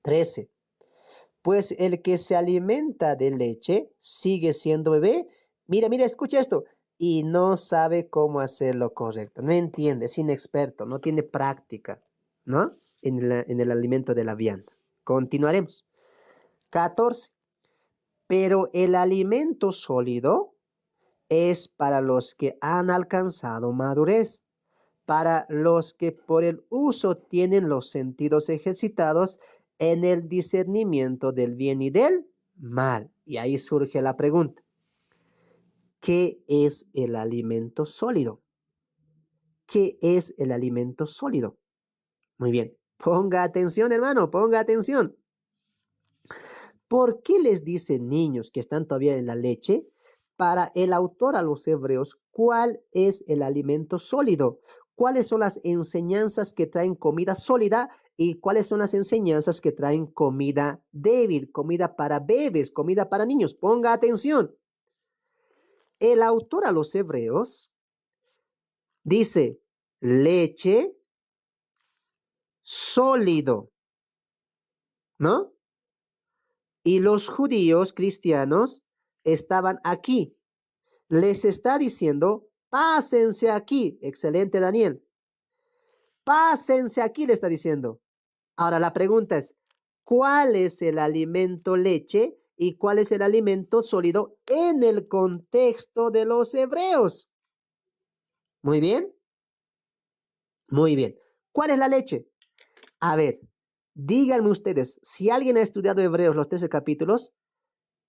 13. Pues el que se alimenta de leche sigue siendo bebé. Mira, mira, escucha esto. Y no sabe cómo hacer lo correcto. No entiende, es inexperto, no tiene práctica, ¿no? En el alimento de la vianda. Continuaremos. 14. Pero el alimento sólido es para los que han alcanzado madurez, para los que por el uso tienen los sentidos ejercitados en el discernimiento del bien y del mal. Y ahí surge la pregunta, ¿qué es el alimento sólido? ¿Qué es el alimento sólido? Muy bien, ponga atención, hermano, ponga atención. ¿Por qué les dice niños que están todavía en la leche? Para el autor a los hebreos, ¿cuál es el alimento sólido? ¿Cuáles son las enseñanzas que traen comida sólida y cuáles son las enseñanzas que traen comida débil, comida para bebés, comida para niños? Ponga atención. El autor a los hebreos dice leche sólido, ¿no? Y los judíos cristianos estaban aquí. Les está diciendo, pásense aquí. Excelente, Daniel. Pásense aquí, le está diciendo. Ahora la pregunta es, ¿cuál es el alimento leche y cuál es el alimento sólido en el contexto de los hebreos? Muy bien, muy bien. ¿Cuál es la leche? A ver, díganme ustedes, si alguien ha estudiado Hebreos, los 13 capítulos,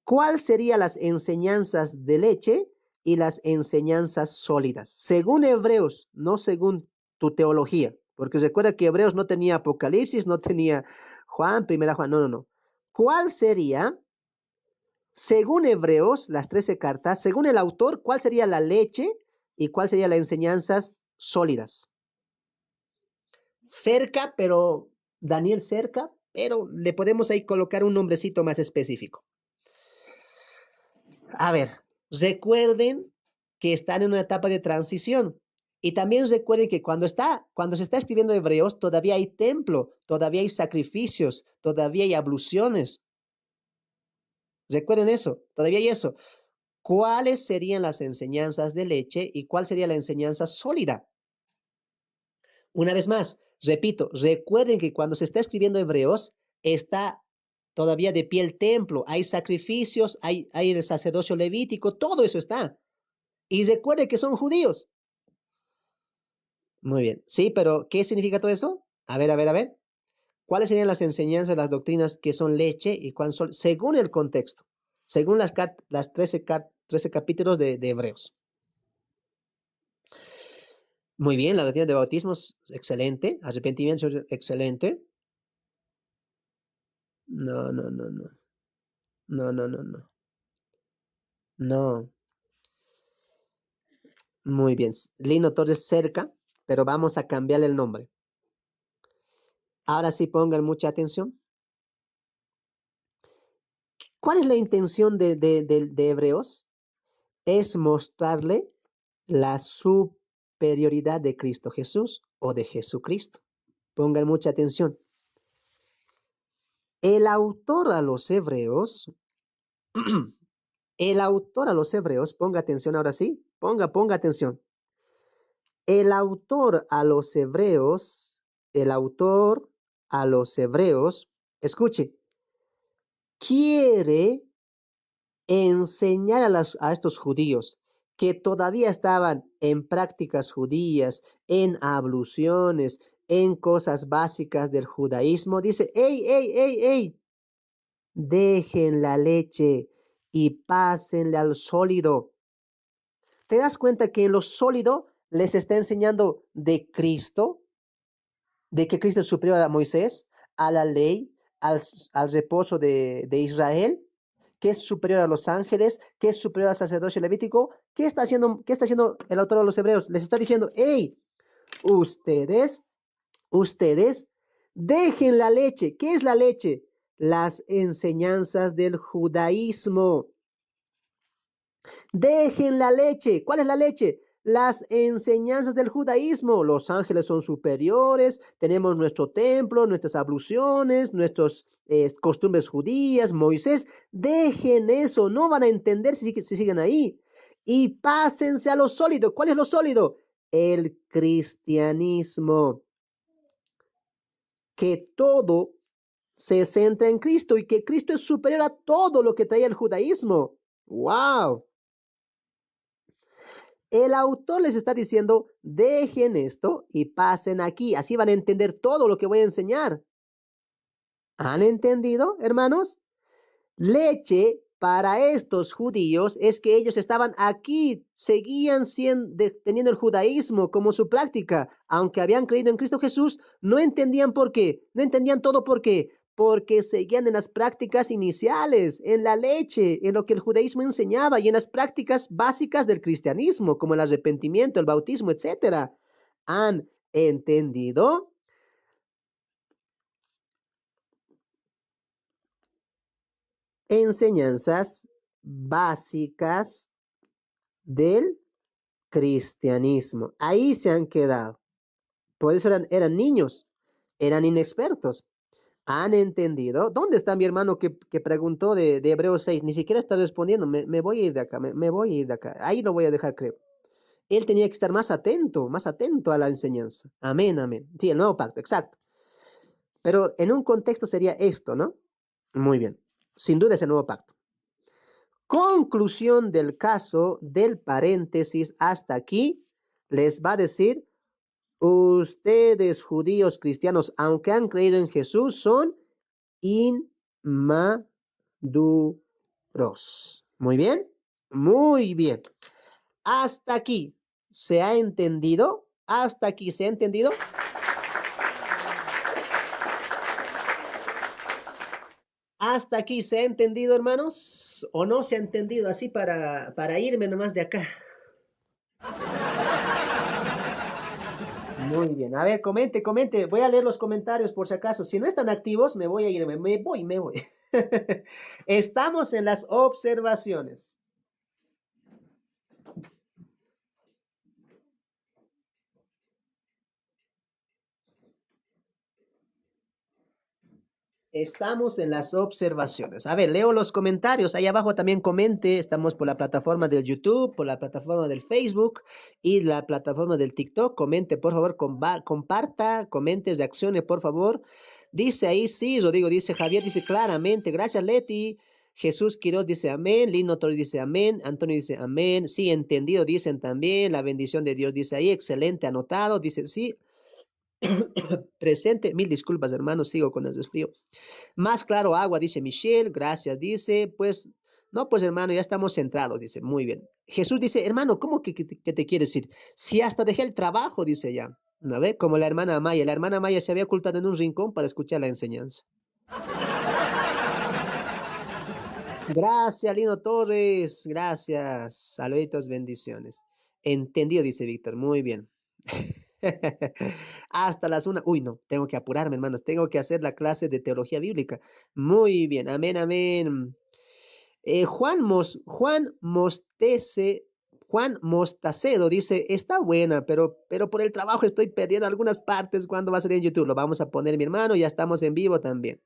¿cuál serían las enseñanzas de leche y las enseñanzas sólidas? Según Hebreos, no según tu teología. Porque recuerda que Hebreos no tenía Apocalipsis, no tenía Juan, Primera Juan, no, no, no. ¿Cuál sería, según Hebreos, las 13 cartas, según el autor, cuál sería la leche y cuál serían las enseñanzas sólidas? Cerca, pero Daniel cerca, pero le podemos ahí colocar un nombrecito más específico. A ver, recuerden que están en una etapa de transición. Y también recuerden que cuando se está escribiendo Hebreos, todavía hay templo, todavía hay sacrificios, todavía hay abluciones. Recuerden eso, todavía hay eso. ¿Cuáles serían las enseñanzas de leche y cuál sería la enseñanza sólida? Una vez más, repito, recuerden que cuando se está escribiendo Hebreos, está todavía de pie el templo, hay sacrificios, hay el sacerdocio levítico, todo eso está. Y recuerde que son judíos. Muy bien. Sí, pero ¿qué significa todo eso? A ver, a ver, a ver. ¿Cuáles serían las enseñanzas, las doctrinas que son leche y cuáles son, según el contexto, según las 13 capítulos de Hebreos? Muy bien, la doctrina de bautismo es excelente, arrepentimiento es excelente. No, no, no, no. No, no, no, no. No. Muy bien. Lino Torres cerca, pero vamos a cambiarle el nombre. Ahora sí pongan mucha atención. ¿Cuál es la intención de Hebreos? Es mostrarle la superioridad de Cristo Jesús o de Jesucristo. Pongan mucha atención. El autor a los hebreos, el autor a los hebreos, ponga atención ahora sí, ponga atención. El autor a los hebreos, el autor a los hebreos, escuche, quiere enseñar a estos judíos que todavía estaban en prácticas judías, en abluciones, en cosas básicas del judaísmo, dice, ¡ey, ey, ey, ey! Dejen la leche y pásenle al sólido. ¿Te das cuenta que en lo sólido les está enseñando de Cristo, de que Cristo es superior a Moisés, a la ley, al reposo de Israel? Que es superior a los ángeles, que es superior al sacerdocio levítico. Qué está haciendo el autor de los hebreos? Les está diciendo, hey, ustedes, dejen la leche. ¿Qué es la leche? Las enseñanzas del judaísmo. Dejen la leche. ¿Cuál es la leche? las enseñanzas del judaísmo. Los ángeles son superiores, tenemos nuestro templo, nuestras abluciones, nuestras costumbres judías, Moisés. Dejen eso, no van a entender si siguen ahí. Y pásense a lo sólido. ¿Cuál es lo sólido? El cristianismo. Que todo se centra en Cristo y que Cristo es superior a todo lo que traía el judaísmo. ¡Wow! El autor les está diciendo, dejen esto y pasen aquí. Así van a entender todo lo que voy a enseñar. ¿Han entendido, hermanos? Leche para estos judíos es que ellos estaban aquí, seguían teniendo el judaísmo como su práctica, aunque habían creído en Cristo Jesús, no entendían por qué, no entendían todo por qué, porque seguían en las prácticas iniciales, en la leche, en lo que el judaísmo enseñaba y en las prácticas básicas del cristianismo, como el arrepentimiento, el bautismo, etcétera. ¿Han entendido? Enseñanzas básicas del cristianismo. Ahí se han quedado. Por eso eran niños, eran inexpertos. ¿Han entendido? ¿Dónde está mi hermano que preguntó de Hebreos 6? Ni siquiera está respondiendo. Me voy a ir de acá, me voy a ir de acá. Ahí lo voy a dejar, creo. Él tenía que estar más atento a la enseñanza. Amén, amén. Sí, el nuevo pacto, exacto. Pero en un contexto sería esto, ¿no? Muy bien. Sin duda es el nuevo pacto. Conclusión del caso del paréntesis hasta aquí, les va a decir, ustedes judíos cristianos, aunque han creído en Jesús, son inmaduros. Muy bien, muy bien. Hasta aquí se ha entendido, hasta aquí se ha entendido. Hasta aquí se ha entendido, hermanos, o no se ha entendido así para irme nomás de acá. Muy bien. A ver, comente. Voy a leer los comentarios por si acaso. Si no están activos, me voy a ir. Me voy. Estamos en las observaciones. Estamos en las observaciones. A ver, leo los comentarios. Ahí abajo también comente. Estamos por la plataforma del YouTube, por la plataforma del Facebook y la plataforma del TikTok. Comente, por favor, comparta, comente, reaccione, por favor. Dice ahí, sí, Rodrigo dice, Javier dice claramente. Gracias, Leti. Jesús Quiroz dice amén. Lino Torres dice amén. Antonio dice amén. Sí, entendido, dicen también. La bendición de Dios dice ahí. Excelente, anotado. Dice sí. Presente. Mil disculpas, hermanos. Sigo con el resfrío. Más claro agua, dice Michelle, gracias, dice, pues, no, pues hermano, ya estamos centrados, dice, muy bien. Jesús dice, hermano, ¿cómo que te quiere decir? Si hasta dejé el trabajo, dice ya. ¿No ve? Como la hermana Maya se había ocultado en un rincón para escuchar la enseñanza. Gracias, Lino Torres, gracias, saluditos, bendiciones. Entendido, dice Víctor, muy bien. Hasta las 1. Uy, no, tengo que apurarme, hermanos. Tengo que hacer la clase de teología bíblica. Muy bien, amén, amén. Juan Mostacedo dice, está buena, pero por el trabajo estoy perdiendo algunas partes. ¿Cuándo va a salir en YouTube? Lo vamos a poner, mi hermano. Ya estamos en vivo también.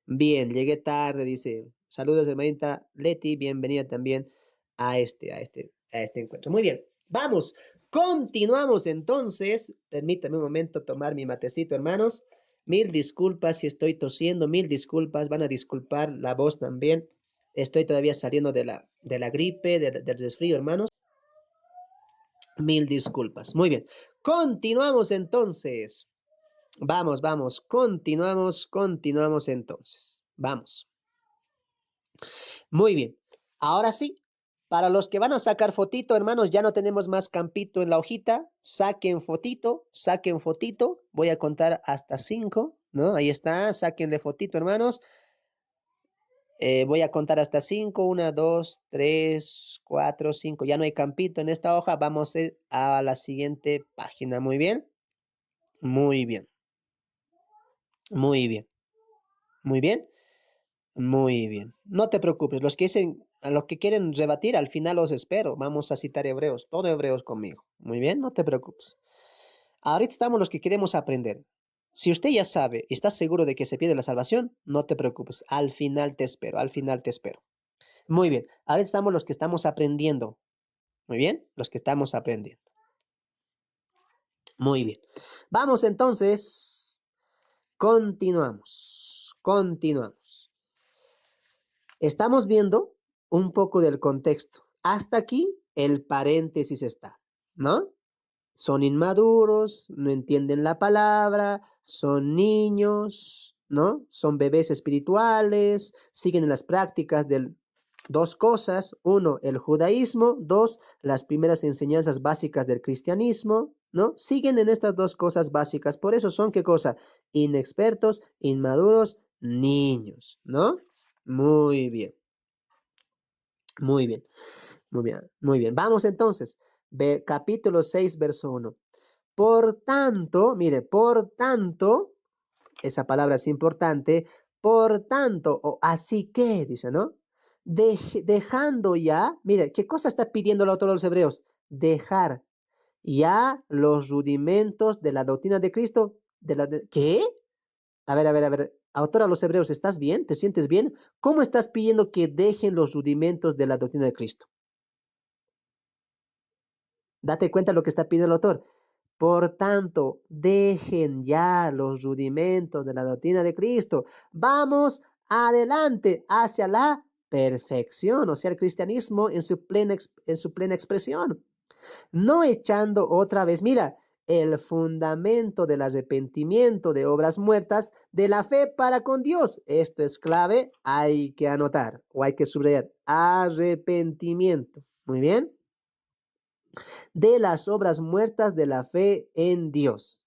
Bien, llegué tarde, dice. Saludos, hermanita Leti. Bienvenida también a este encuentro. Muy bien, vamos. Continuamos entonces. Permítame un momento tomar mi matecito, hermanos. Mil disculpas si estoy tosiendo, mil disculpas. Van a disculpar la voz también. Estoy todavía saliendo de la gripe, del resfrío, hermanos. Mil disculpas. Muy bien. Continuamos entonces. Vamos. Continuamos entonces. Vamos. Muy bien. Ahora sí, para los que van a sacar fotito, hermanos, ya no tenemos más campito en la hojita. Saquen fotito, saquen fotito. Voy a contar hasta 5, ¿no? Ahí está, sáquenle fotito, hermanos. Voy a contar hasta 5. 1, 2, 3, 4, 5. Ya no hay campito en esta hoja. Vamos a ir a la siguiente página. Muy bien. Muy bien. Muy bien. Muy bien. Muy bien. No te preocupes. Los que dicen, a los que quieren rebatir, al final los espero. Vamos a citar hebreos, todo hebreos conmigo. Muy bien, no te preocupes. Ahorita estamos los que queremos aprender. Si usted ya sabe y está seguro de que se pierde la salvación, no te preocupes. Al final te espero, al final te espero. Muy bien. Ahora estamos los que estamos aprendiendo. Muy bien, los que estamos aprendiendo. Muy bien. Vamos entonces. Continuamos. Continuamos. Estamos viendo un poco del contexto. Hasta aquí el paréntesis está, ¿no? Son inmaduros, no entienden la palabra, son niños, ¿no? Son bebés espirituales, siguen las prácticas de dos cosas. Uno, el judaísmo. Dos, las primeras enseñanzas básicas del cristianismo, ¿no? Siguen en estas dos cosas básicas. Por eso son, ¿qué cosa? Inexpertos, inmaduros, niños, ¿no? Muy bien, muy bien, muy bien, muy bien. Vamos entonces, capítulo 6, verso 1. Por tanto, mire, por tanto, esa palabra es importante, por tanto, o así que, dice, ¿no? Dejando ya, mire, ¿qué cosa está pidiendo el autor de los Hebreos? Dejar ya los rudimentos de la doctrina de Cristo. ¿Qué? A ver, autor a los Hebreos, ¿estás bien? ¿Te sientes bien? ¿Cómo estás pidiendo que dejen los rudimentos de la doctrina de Cristo? Date cuenta de lo que está pidiendo el autor. Por tanto, dejen ya los rudimentos de la doctrina de Cristo. Vamos adelante hacia la perfección, o sea, el cristianismo en su plena expresión. No echando otra vez, mira, el fundamento del arrepentimiento de obras muertas, de la fe para con Dios. Esto es clave, hay que anotar o hay que subrayar. Arrepentimiento. Muy bien, de las obras muertas de la fe en Dios.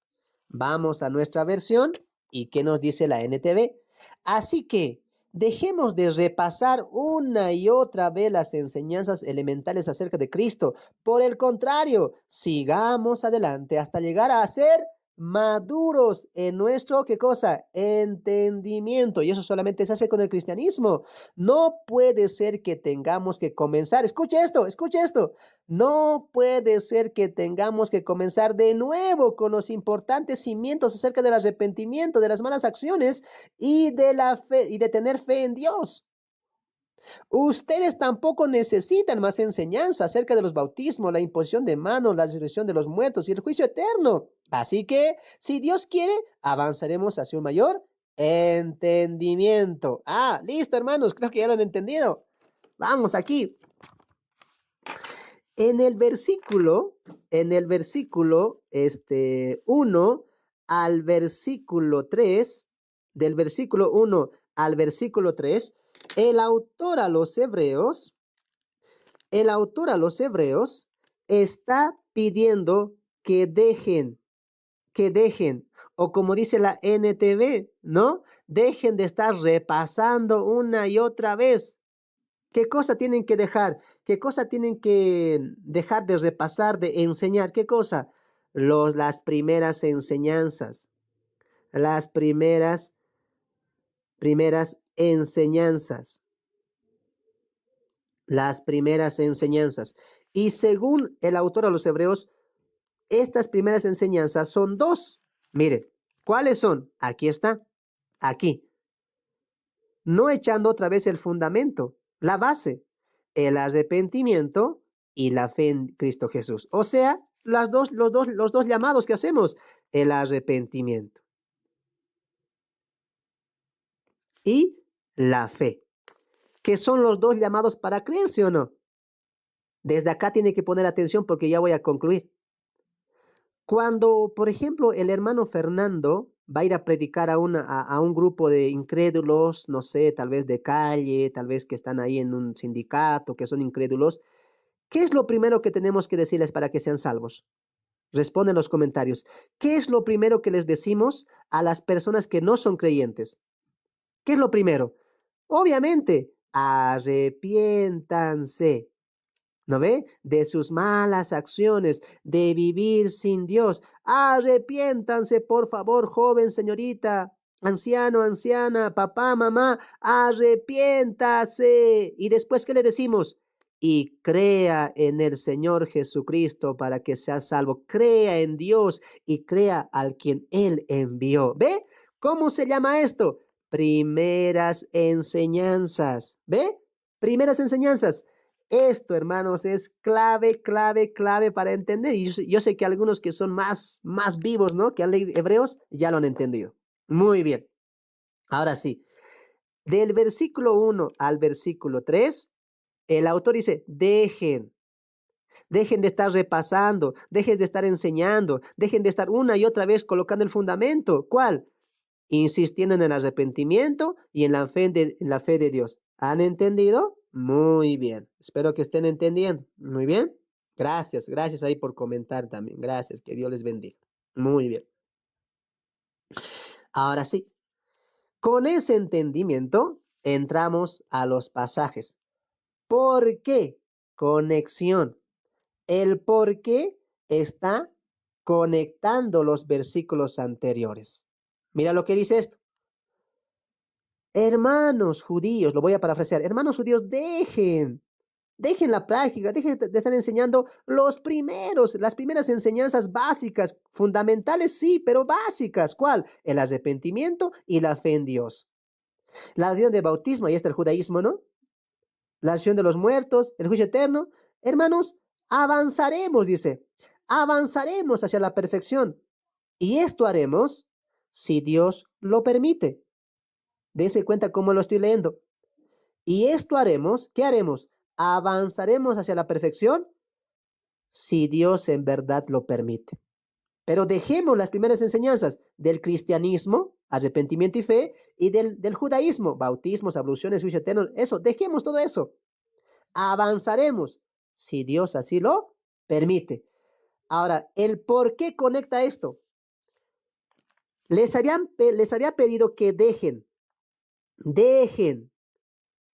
Vamos a nuestra versión y ¿qué nos dice la NTV? Así que dejemos de repasar una y otra vez las enseñanzas elementales acerca de Cristo. Por el contrario, sigamos adelante hasta llegar a ser maduros en nuestro, ¿qué cosa? Entendimiento. Y eso solamente se hace con el cristianismo. No puede ser que tengamos que comenzar. Escuche esto. No puede ser que tengamos que comenzar de nuevo con los importantes cimientos acerca del arrepentimiento, de las malas acciones y de la fe y de tener fe en Dios. Ustedes tampoco necesitan más enseñanza acerca de los bautismos, la imposición de manos, la resurrección de los muertos y el juicio eterno. Así que, si Dios quiere, avanzaremos hacia un mayor entendimiento. Listo, hermanos, creo que ya lo han entendido. Vamos aquí. En el versículo 1 al versículo 3, del versículo 1 al versículo 3, el autor a los hebreos, el autor a los hebreos está pidiendo que dejen, o como dice la NTV, ¿no? Dejen de estar repasando una y otra vez. ¿Qué cosa tienen que dejar? ¿Qué cosa tienen que dejar de repasar, de enseñar? ¿Qué cosa? Las primeras enseñanzas. Las primeras enseñanzas. Las primeras enseñanzas. Y según el autor a los Hebreos, estas primeras enseñanzas son dos. Mire, ¿cuáles son? Aquí está. Aquí. No echando otra vez el fundamento, la base, el arrepentimiento y la fe en Cristo Jesús. O sea, los dos llamados que hacemos, el arrepentimiento y la fe, que son los dos llamados para creerse o no. Desde acá tiene que poner atención porque ya voy a concluir. Cuando, por ejemplo, el hermano Fernando va a ir a predicar a un grupo de incrédulos, no sé, tal vez de calle, tal vez que están ahí en un sindicato, que son incrédulos, ¿qué es lo primero que tenemos que decirles para que sean salvos? Responde en los comentarios. ¿Qué es lo primero que les decimos a las personas que no son creyentes? ¿Qué es lo primero? Obviamente, arrepiéntanse. ¿No ve? De sus malas acciones, de vivir sin Dios. Arrepiéntanse, por favor, joven señorita. anciano, anciana, papá, mamá, arrepiéntase. Y después, ¿qué le decimos? Y crea en el Señor Jesucristo para que sea salvo. Crea en Dios y crea al quien Él envió. ¿Ve? ¿Cómo se llama esto? Primeras enseñanzas. ¿Ve? Primeras enseñanzas. Esto, hermanos, es clave, clave, clave para entender. Y yo sé que algunos que son más vivos, ¿no? Que han leído Hebreos, ya lo han entendido. Muy bien. Ahora sí, del versículo 1 al versículo 3, el autor dice, dejen de estar repasando, dejen de estar enseñando, dejen de estar una y otra vez colocando el fundamento. ¿Cuál? Insistiendo en el arrepentimiento y en la fe de Dios. ¿Han entendido? Muy bien. Espero que estén entendiendo. Muy bien. Gracias, gracias ahí por comentar también. Gracias, que Dios les bendiga. Muy bien. Ahora sí, con ese entendimiento entramos a los pasajes. ¿Por qué? Conexión. El por qué está conectando los versículos anteriores. Mira lo que dice esto. Hermanos judíos, lo voy a parafrasear, hermanos judíos, dejen la práctica, dejen de estar enseñando las primeras enseñanzas básicas, fundamentales sí, pero básicas. ¿Cuál? El arrepentimiento y la fe en Dios. La acción de bautismo, ahí está el judaísmo, ¿no? La acción de los muertos, el juicio eterno. Hermanos, avanzaremos, dice, avanzaremos hacia la perfección. Y esto haremos si Dios lo permite. Dense cuenta cómo lo estoy leyendo. Y esto haremos, ¿qué haremos? Avanzaremos hacia la perfección si Dios en verdad lo permite. Pero dejemos las primeras enseñanzas del cristianismo, arrepentimiento y fe, y del judaísmo, bautismos, abluciones, juicio eterno, eso, dejemos todo eso. Avanzaremos si Dios así lo permite. Ahora, ¿el por qué conecta esto? Les había pedido que dejen,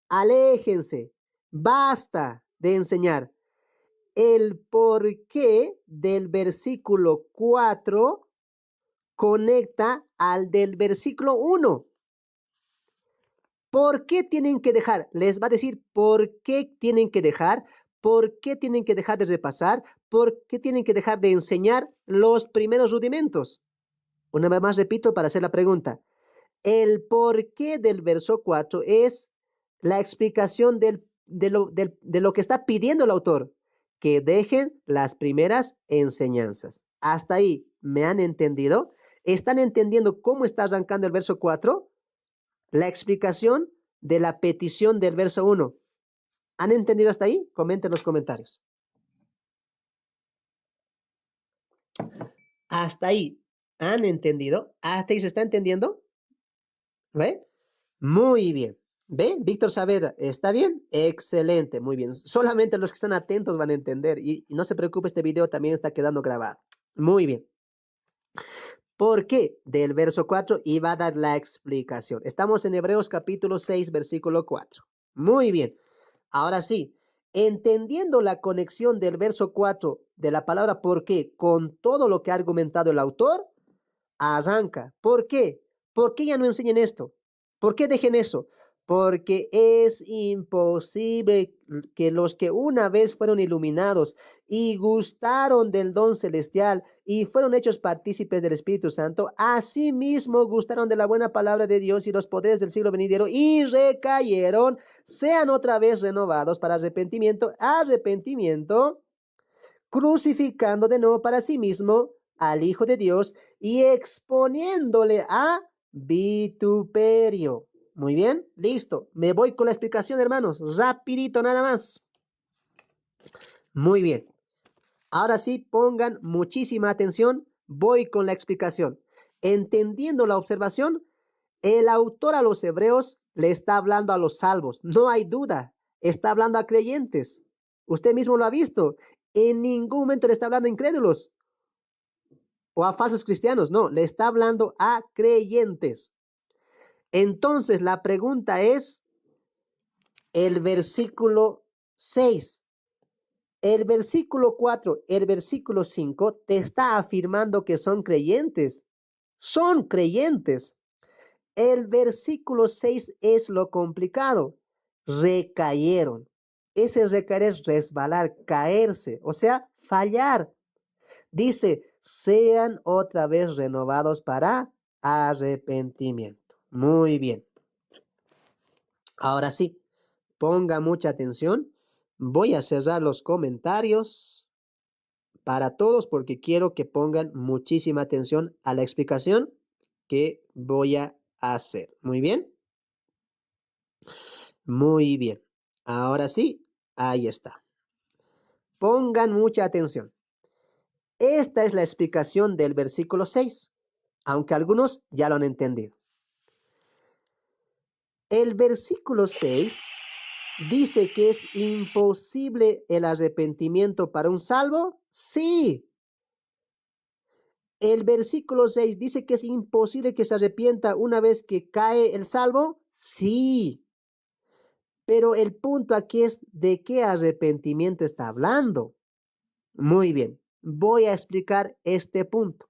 aléjense, basta de enseñar. El porqué del versículo 4 conecta al del versículo 1. ¿Por qué tienen que dejar? Les va a decir por qué tienen que dejar, por qué tienen que dejar de repasar, por qué tienen que dejar de enseñar los primeros rudimentos. Una vez más repito para hacer la pregunta. El porqué del verso 4 es la explicación de lo que está pidiendo el autor, que dejen las primeras enseñanzas. Hasta ahí, ¿me han entendido? ¿Están entendiendo cómo está arrancando el verso 4? La explicación de la petición del verso 1. ¿Han entendido hasta ahí? Comenten en los comentarios. Hasta ahí, ¿han entendido? ¿Hasta ahí se está entendiendo? ¿Ve? Muy bien. ¿Ve? Víctor Saavedra, ¿está bien? Excelente, muy bien. Solamente los que están atentos van a entender. Y no se preocupe, este video también está quedando grabado. Muy bien. ¿Por qué? Del verso 4 y va a dar la explicación. Estamos en Hebreos capítulo 6, versículo 4. Muy bien. Ahora sí, entendiendo la conexión del verso 4 de la palabra por qué con todo lo que ha argumentado el autor, arranca. ¿Por qué? ¿Por qué ya no enseñan esto? ¿Por qué dejen eso? Porque es imposible que los que una vez fueron iluminados y gustaron del don celestial y fueron hechos partícipes del Espíritu Santo, asimismo gustaron de la buena palabra de Dios y los poderes del siglo venidero y recayeron, sean otra vez renovados para arrepentimiento, crucificando de nuevo para sí mismo al Hijo de Dios y exponiéndole a vituperio. Muy bien, listo. Me voy con la explicación, hermanos. Rapidito nada más. Muy bien. Ahora sí, pongan muchísima atención. Voy con la explicación. Entendiendo la observación, el autor a los hebreos le está hablando a los salvos. No hay duda. Está hablando a creyentes. Usted mismo lo ha visto. En ningún momento le está hablando a incrédulos o a falsos cristianos. No, le está hablando a creyentes. Entonces, la pregunta es el versículo 6. El versículo 4, el versículo 5 te está afirmando que son creyentes. Son creyentes. El versículo 6 es lo complicado. Recayeron. Ese recaer es resbalar, caerse, o sea, fallar. Dice, sean otra vez renovados para arrepentimiento. Muy bien. Ahora sí, ponga mucha atención. Voy a cerrar los comentarios para todos porque quiero que pongan muchísima atención a la explicación que voy a hacer. Muy bien. Muy bien. Ahora sí, ahí está. Pongan mucha atención. Esta es la explicación del versículo 6, aunque algunos ya lo han entendido. El versículo 6 dice que es imposible el arrepentimiento para un salvo. Sí. El versículo 6 dice que es imposible que se arrepienta una vez que cae el salvo. Sí. Pero el punto aquí es de qué arrepentimiento está hablando. Muy bien, voy a explicar este punto.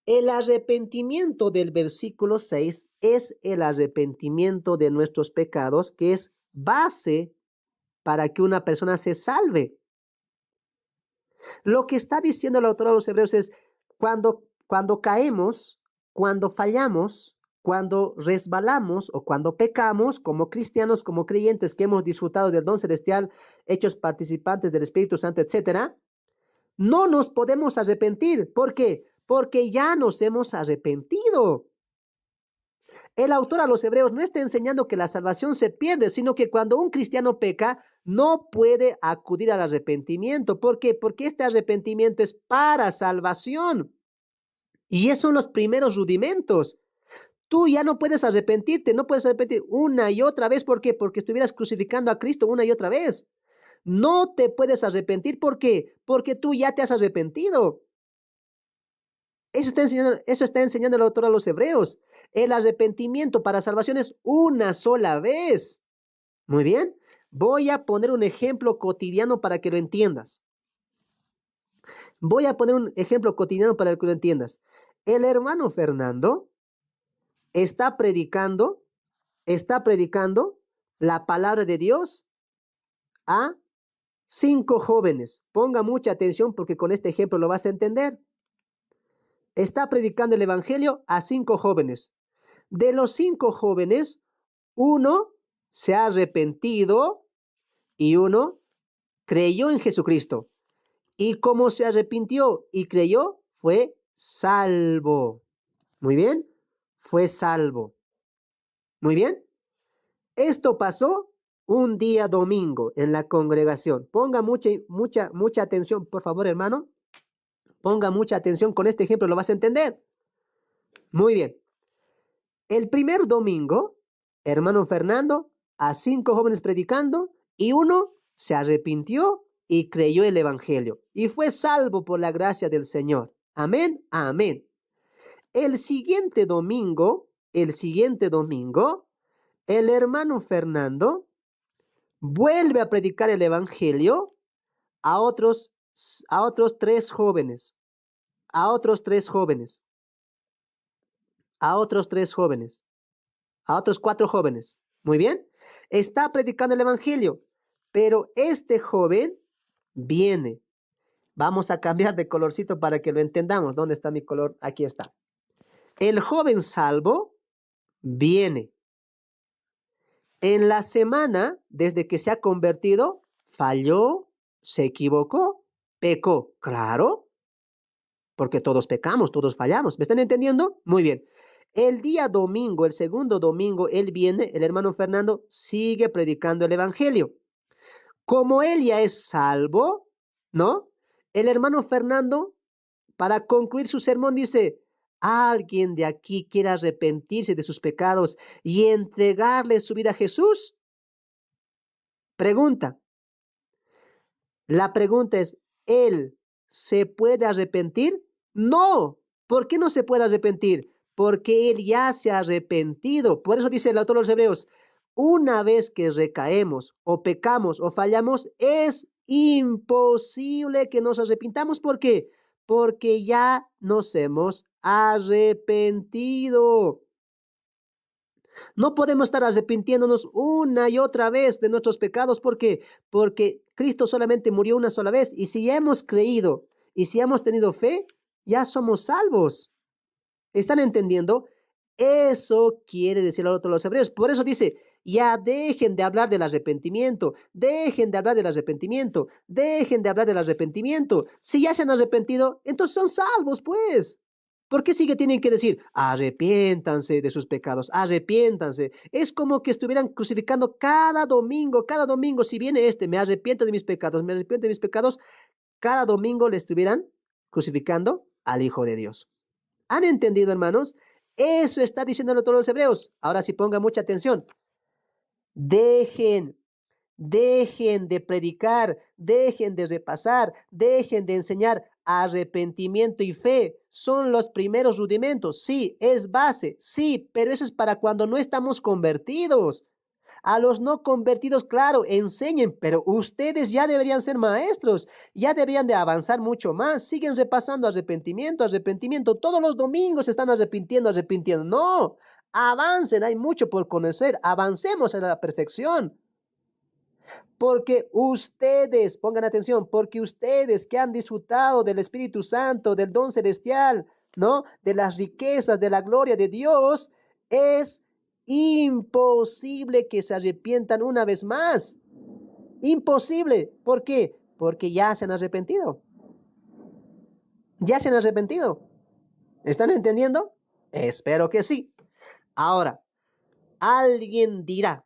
El arrepentimiento del versículo 6 es el arrepentimiento de nuestros pecados, que es base para que una persona se salve. Lo que está diciendo el autor de los Hebreos es cuando caemos, cuando fallamos, cuando resbalamos o cuando pecamos como cristianos, como creyentes que hemos disfrutado del don celestial, hechos participantes del Espíritu Santo, etcétera, no nos podemos arrepentir. ¿Por qué? Porque ya nos hemos arrepentido. El autor a los Hebreos no está enseñando que la salvación se pierde, sino que cuando un cristiano peca, no puede acudir al arrepentimiento. ¿Por qué? Porque este arrepentimiento es para salvación. Y esos son los primeros rudimentos. Tú ya no puedes arrepentirte, no puedes arrepentir una y otra vez. ¿Por qué? Porque estuvieras crucificando a Cristo una y otra vez. No te puedes arrepentir. ¿Por qué? Porque tú ya te has arrepentido. Eso está enseñando el autor a los Hebreos. El arrepentimiento para salvación es una sola vez. Muy bien. Voy a poner un ejemplo cotidiano para que lo entiendas. Voy a poner un ejemplo cotidiano para que lo entiendas. El hermano Fernando está predicando la palabra de Dios a 5 jóvenes. Ponga mucha atención porque con este ejemplo lo vas a entender. Está predicando el evangelio a 5 jóvenes. De los 5 jóvenes, uno se ha arrepentido y uno creyó en Jesucristo. Y como se arrepintió y creyó, fue salvo. Muy bien, fue salvo. Muy bien. Esto pasó un día domingo en la congregación. Ponga mucha atención, por favor, hermano. Ponga mucha atención, con este ejemplo lo vas a entender. Muy bien. El primer domingo, hermano Fernando, a 5 jóvenes predicando y uno se arrepintió y creyó el evangelio y fue salvo por la gracia del Señor. Amén, amén. El siguiente domingo, el hermano Fernando vuelve a predicar el evangelio a otros 3 jóvenes, a otros 3 jóvenes, a otros 3 jóvenes, a otros 4 jóvenes. Muy bien. Está predicando el evangelio, pero este joven viene. Vamos a cambiar de colorcito para que lo entendamos. ¿Dónde está mi color? Aquí está. El joven salvo viene. En la semana, desde que se ha convertido, falló, se equivocó, pecó. Claro, porque todos pecamos, todos fallamos. ¿Me están entendiendo? Muy bien. El día domingo, el segundo domingo, él viene, el hermano Fernando sigue predicando el evangelio. Como él ya es salvo, ¿no? El hermano Fernando, para concluir su sermón, dice, ¿alguien de aquí quiere arrepentirse de sus pecados y entregarle su vida a Jesús? Pregunta. La pregunta es, ¿él se puede arrepentir? No. ¿Por qué no se puede arrepentir? Porque él ya se ha arrepentido. Por eso dice el autor de los Hebreos, una vez que recaemos o pecamos o fallamos, es imposible que nos arrepintamos. ¿Por qué? Porque ya nos hemos arrepentido. No podemos estar arrepintiéndonos una y otra vez de nuestros pecados. ¿Por qué? Porque Cristo solamente murió una sola vez. Y si hemos creído y si hemos tenido fe, ya somos salvos. ¿Están entendiendo? Eso quiere decir el otro de los hebreos. Por eso dice, ya dejen de hablar del arrepentimiento, dejen de hablar del arrepentimiento, dejen de hablar del arrepentimiento. Si ya se han arrepentido, entonces son salvos, pues. ¿Por qué sigue tienen que decir, arrepiéntanse de sus pecados, arrepiéntanse? Es como que estuvieran crucificando cada domingo, si viene me arrepiento de mis pecados, me arrepiento de mis pecados, cada domingo le estuvieran crucificando al Hijo de Dios. ¿Han entendido, hermanos? Eso está diciendo todos los hebreos. Ahora sí pongan mucha atención. Dejen de predicar, dejen de repasar, dejen de enseñar arrepentimiento y fe. Son los primeros rudimentos. Sí, es base. Sí, pero eso es para cuando no estamos convertidos. A los no convertidos, claro, enseñen, pero ustedes ya deberían ser maestros, ya deberían de avanzar mucho más. Siguen repasando arrepentimiento, arrepentimiento. Todos los domingos se están arrepintiendo, arrepintiendo. No, avancen, hay mucho por conocer. Avancemos a la perfección. Porque ustedes, pongan atención, porque ustedes que han disfrutado del Espíritu Santo, del don celestial, ¿no? De las riquezas, de la gloria de Dios, es imposible que se arrepientan una vez más. Imposible. ¿Por qué? Porque ya se han arrepentido. Ya se han arrepentido. ¿Están entendiendo? Espero que sí. Ahora, alguien dirá,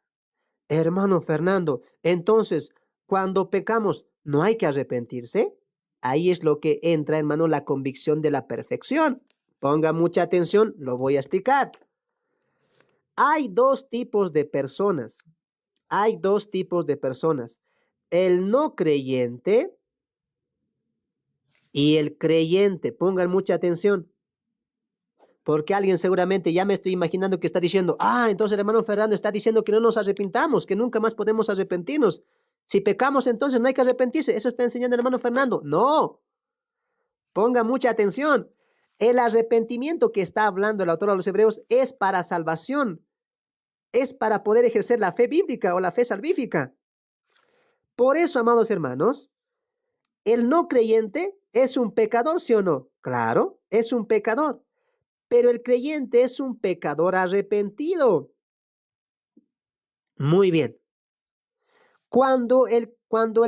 hermano Fernando, entonces, cuando pecamos, ¿no hay que arrepentirse? Ahí es lo que entra, hermano, la convicción de la perfección. Ponga mucha atención, lo voy a explicar. Hay dos tipos de personas. Hay dos tipos de personas. El no creyente y el creyente. Pongan mucha atención. Porque alguien seguramente ya me estoy imaginando que está diciendo, entonces el hermano Fernando está diciendo que no nos arrepintamos, que nunca más podemos arrepentirnos. Si pecamos, entonces no hay que arrepentirse. Eso está enseñando el hermano Fernando. No. Ponga mucha atención. El arrepentimiento que está hablando el autor de los Hebreos es para salvación. Es para poder ejercer la fe bíblica o la fe salvífica. Por eso, amados hermanos, el no creyente es un pecador, ¿sí o no? Claro, es un pecador. Pero el creyente es un pecador arrepentido. Muy bien. Cuando el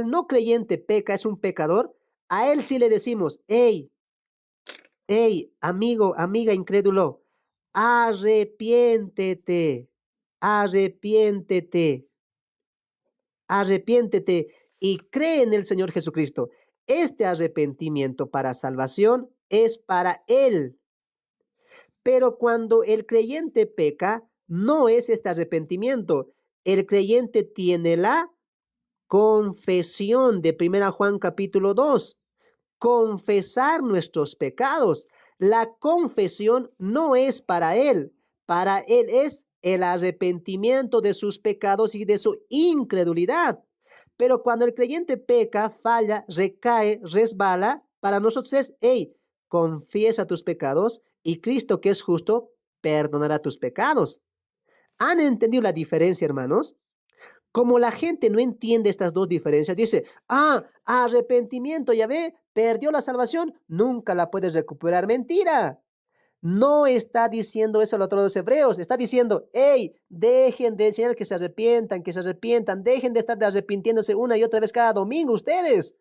no creyente peca, es un pecador, a él sí le decimos, hey, amigo, amiga incrédulo, arrepiéntete, arrepiéntete, arrepiéntete y cree en el Señor Jesucristo. Este arrepentimiento para salvación es para él. Pero cuando el creyente peca, no es este arrepentimiento. El creyente tiene la confesión de 1 Juan capítulo 2. Confesar nuestros pecados. La confesión no es para él es el arrepentimiento de sus pecados y de su incredulidad. Pero cuando el creyente peca, falla, recae, resbala, para nosotros es, confiesa tus pecados y Cristo, que es justo, perdonará tus pecados. ¿Han entendido la diferencia, hermanos? Como la gente no entiende estas dos diferencias, dice, arrepentimiento, ya ve, perdió la salvación, nunca la puedes recuperar. Mentira. No está diciendo eso el autor de los Hebreos, está diciendo, dejen de enseñar que se arrepientan, dejen de estar arrepintiéndose una y otra vez cada domingo ustedes.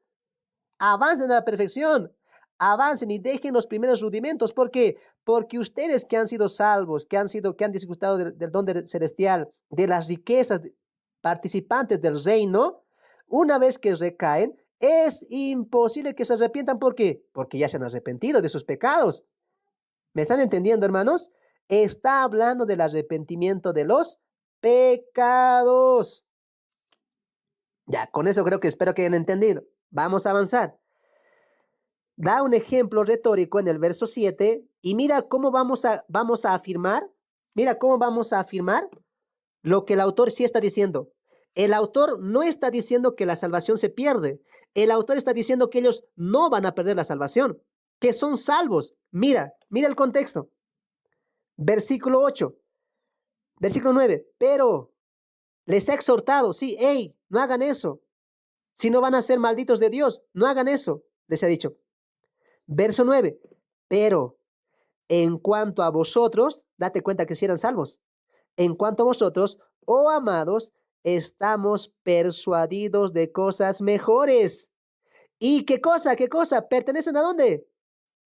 Avancen a la perfección, avancen y dejen los primeros rudimentos. ¿Por qué? Porque ustedes que han sido salvos, que han disfrutado del don celestial, de las riquezas, participantes del reino, una vez que recaen, es imposible que se arrepientan. ¿Por qué? Porque ya se han arrepentido de sus pecados. ¿Me están entendiendo, hermanos? Está hablando del arrepentimiento de los pecados. Ya, con eso creo que espero que hayan entendido. Vamos a avanzar. Da un ejemplo retórico en el verso 7 y mira cómo vamos a afirmar. Mira cómo vamos a afirmar lo que el autor sí está diciendo. El autor no está diciendo que la salvación se pierde. El autor está diciendo que ellos no van a perder la salvación. que son salvos. Mira el contexto. Versículo 8, versículo 9. Pero les ha exhortado, sí, hey, no hagan eso. Si no van a ser malditos de Dios, no hagan eso, les ha dicho. Verso 9. Pero en cuanto a vosotros, date cuenta que si eran salvos. En cuanto a vosotros, oh amados, estamos persuadidos de cosas mejores. ¿Y qué cosa? ¿Qué cosa? ¿Pertenecen a dónde?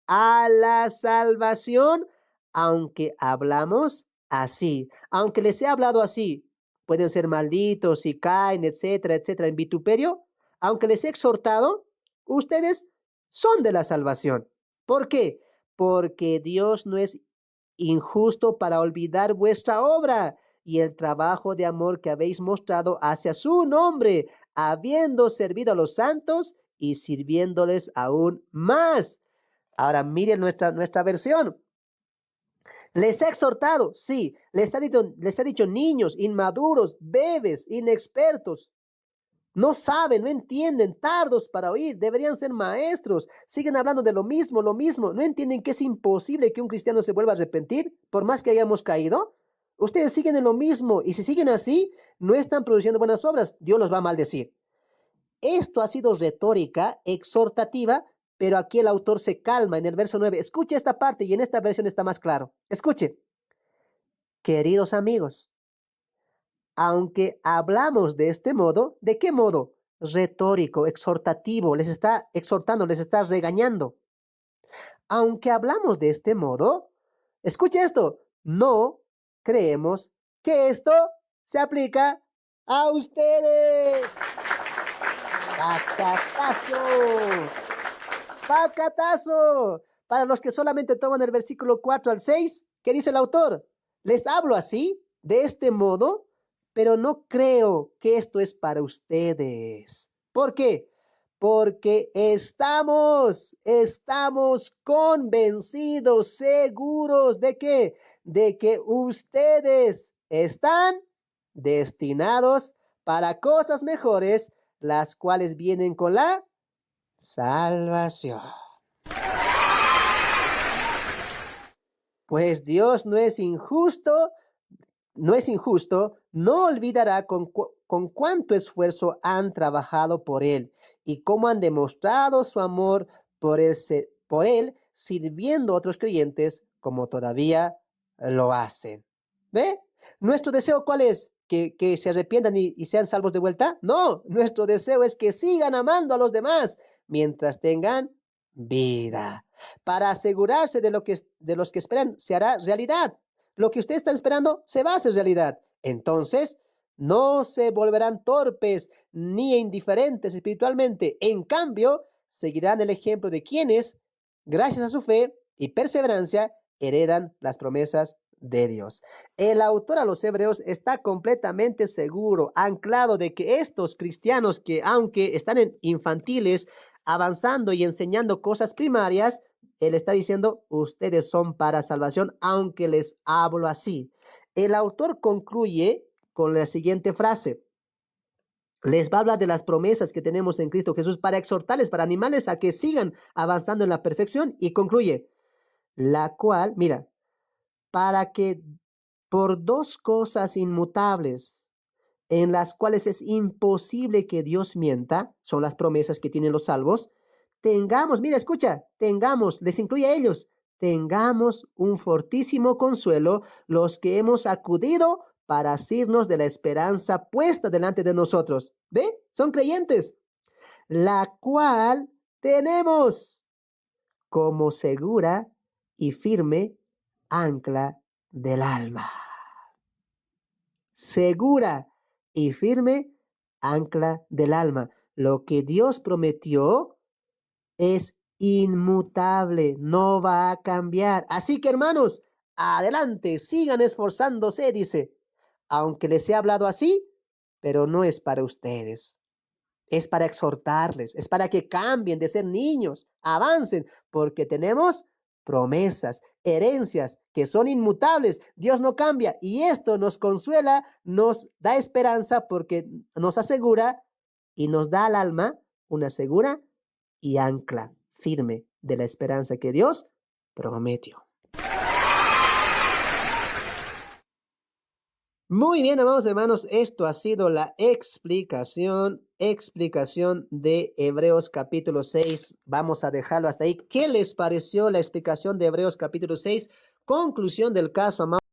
A la salvación, aunque hablamos así. Aunque les he hablado así, pueden ser malditos y caen, etcétera, etcétera, en vituperio. Aunque les he exhortado, ustedes son de la salvación. ¿Por qué? Porque Dios no es injusto para olvidar vuestra obra y el trabajo de amor que habéis mostrado hacia su nombre, habiendo servido a los santos y sirviéndoles aún más. Ahora miren nuestra versión. Les ha exhortado, sí, les ha dicho niños, inmaduros, bebés, inexpertos. No saben, no entienden, tardos para oír, deberían ser maestros. Siguen hablando de lo mismo, lo mismo. ¿No entienden que es imposible que un cristiano se vuelva a arrepentir por más que hayamos caído? Ustedes siguen en lo mismo y si siguen así, no están produciendo buenas obras. Dios los va a maldecir. Esto ha sido retórica, exhortativa, pero aquí el autor se calma en el verso 9. Escuche esta parte y en esta versión está más claro. Escuche. Queridos amigos, aunque hablamos de este modo, ¿de qué modo? Retórico, exhortativo, les está exhortando, les está regañando. Aunque hablamos de este modo, escuche esto, no creemos que esto se aplica a ustedes. ¡Pacatazo! ¡Pacatazo! Para los que solamente toman el versículo 4 al 6, ¿qué dice el autor? Les hablo así, de este modo, pero no creo que esto es para ustedes. ¿Por qué? Porque estamos convencidos, seguros de que, ustedes están destinados para cosas mejores, las cuales vienen con la salvación. Pues Dios no olvidará con cuánto esfuerzo han trabajado por Él y cómo han demostrado su amor por él sirviendo a otros creyentes como todavía lo hacen. ¿Ve? ¿Nuestro deseo cuál es? ¿Que se arrepientan y sean salvos de vuelta? No, nuestro deseo es que sigan amando a los demás mientras tengan vida, para asegurarse de los que esperan se hará realidad. Lo que ustedes están esperando se va a hacer realidad. Entonces, no se volverán torpes ni indiferentes espiritualmente. En cambio, seguirán el ejemplo de quienes, gracias a su fe y perseverancia, heredan las promesas de Dios. El autor a los hebreos está completamente seguro, anclado de que estos cristianos que aunque están en infantiles, avanzando y enseñando cosas primarias, él está diciendo, ustedes son para salvación, aunque les hablo así. El autor concluye con la siguiente frase. Les va a hablar de las promesas que tenemos en Cristo Jesús para exhortarles, para animarles a que sigan avanzando en la perfección y concluye, la cual, mira, para que por dos cosas inmutables, en las cuales es imposible que Dios mienta, son las promesas que tienen los salvos, tengamos, mira, escucha, tengamos, les incluye a ellos, tengamos un fortísimo consuelo los que hemos acudido para asirnos de la esperanza puesta delante de nosotros. ¿Ve? Son creyentes, la cual tenemos como segura y firme ancla del alma. Segura y firme ancla del alma. Lo que Dios prometió es inmutable, no va a cambiar. Así que, hermanos, adelante, sigan esforzándose, dice. Aunque les he hablado así, pero no es para ustedes. Es para exhortarles, es para que cambien de ser niños, avancen, porque tenemos promesas, herencias que son inmutables. Dios no cambia y esto nos consuela, nos da esperanza porque nos asegura y nos da al alma una segura y ancla firme de la esperanza que Dios prometió. Muy bien, amados hermanos, esto ha sido la explicación de Hebreos capítulo 6. Vamos a dejarlo hasta ahí. ¿Qué les pareció la explicación de Hebreos capítulo 6? Conclusión del caso, amados.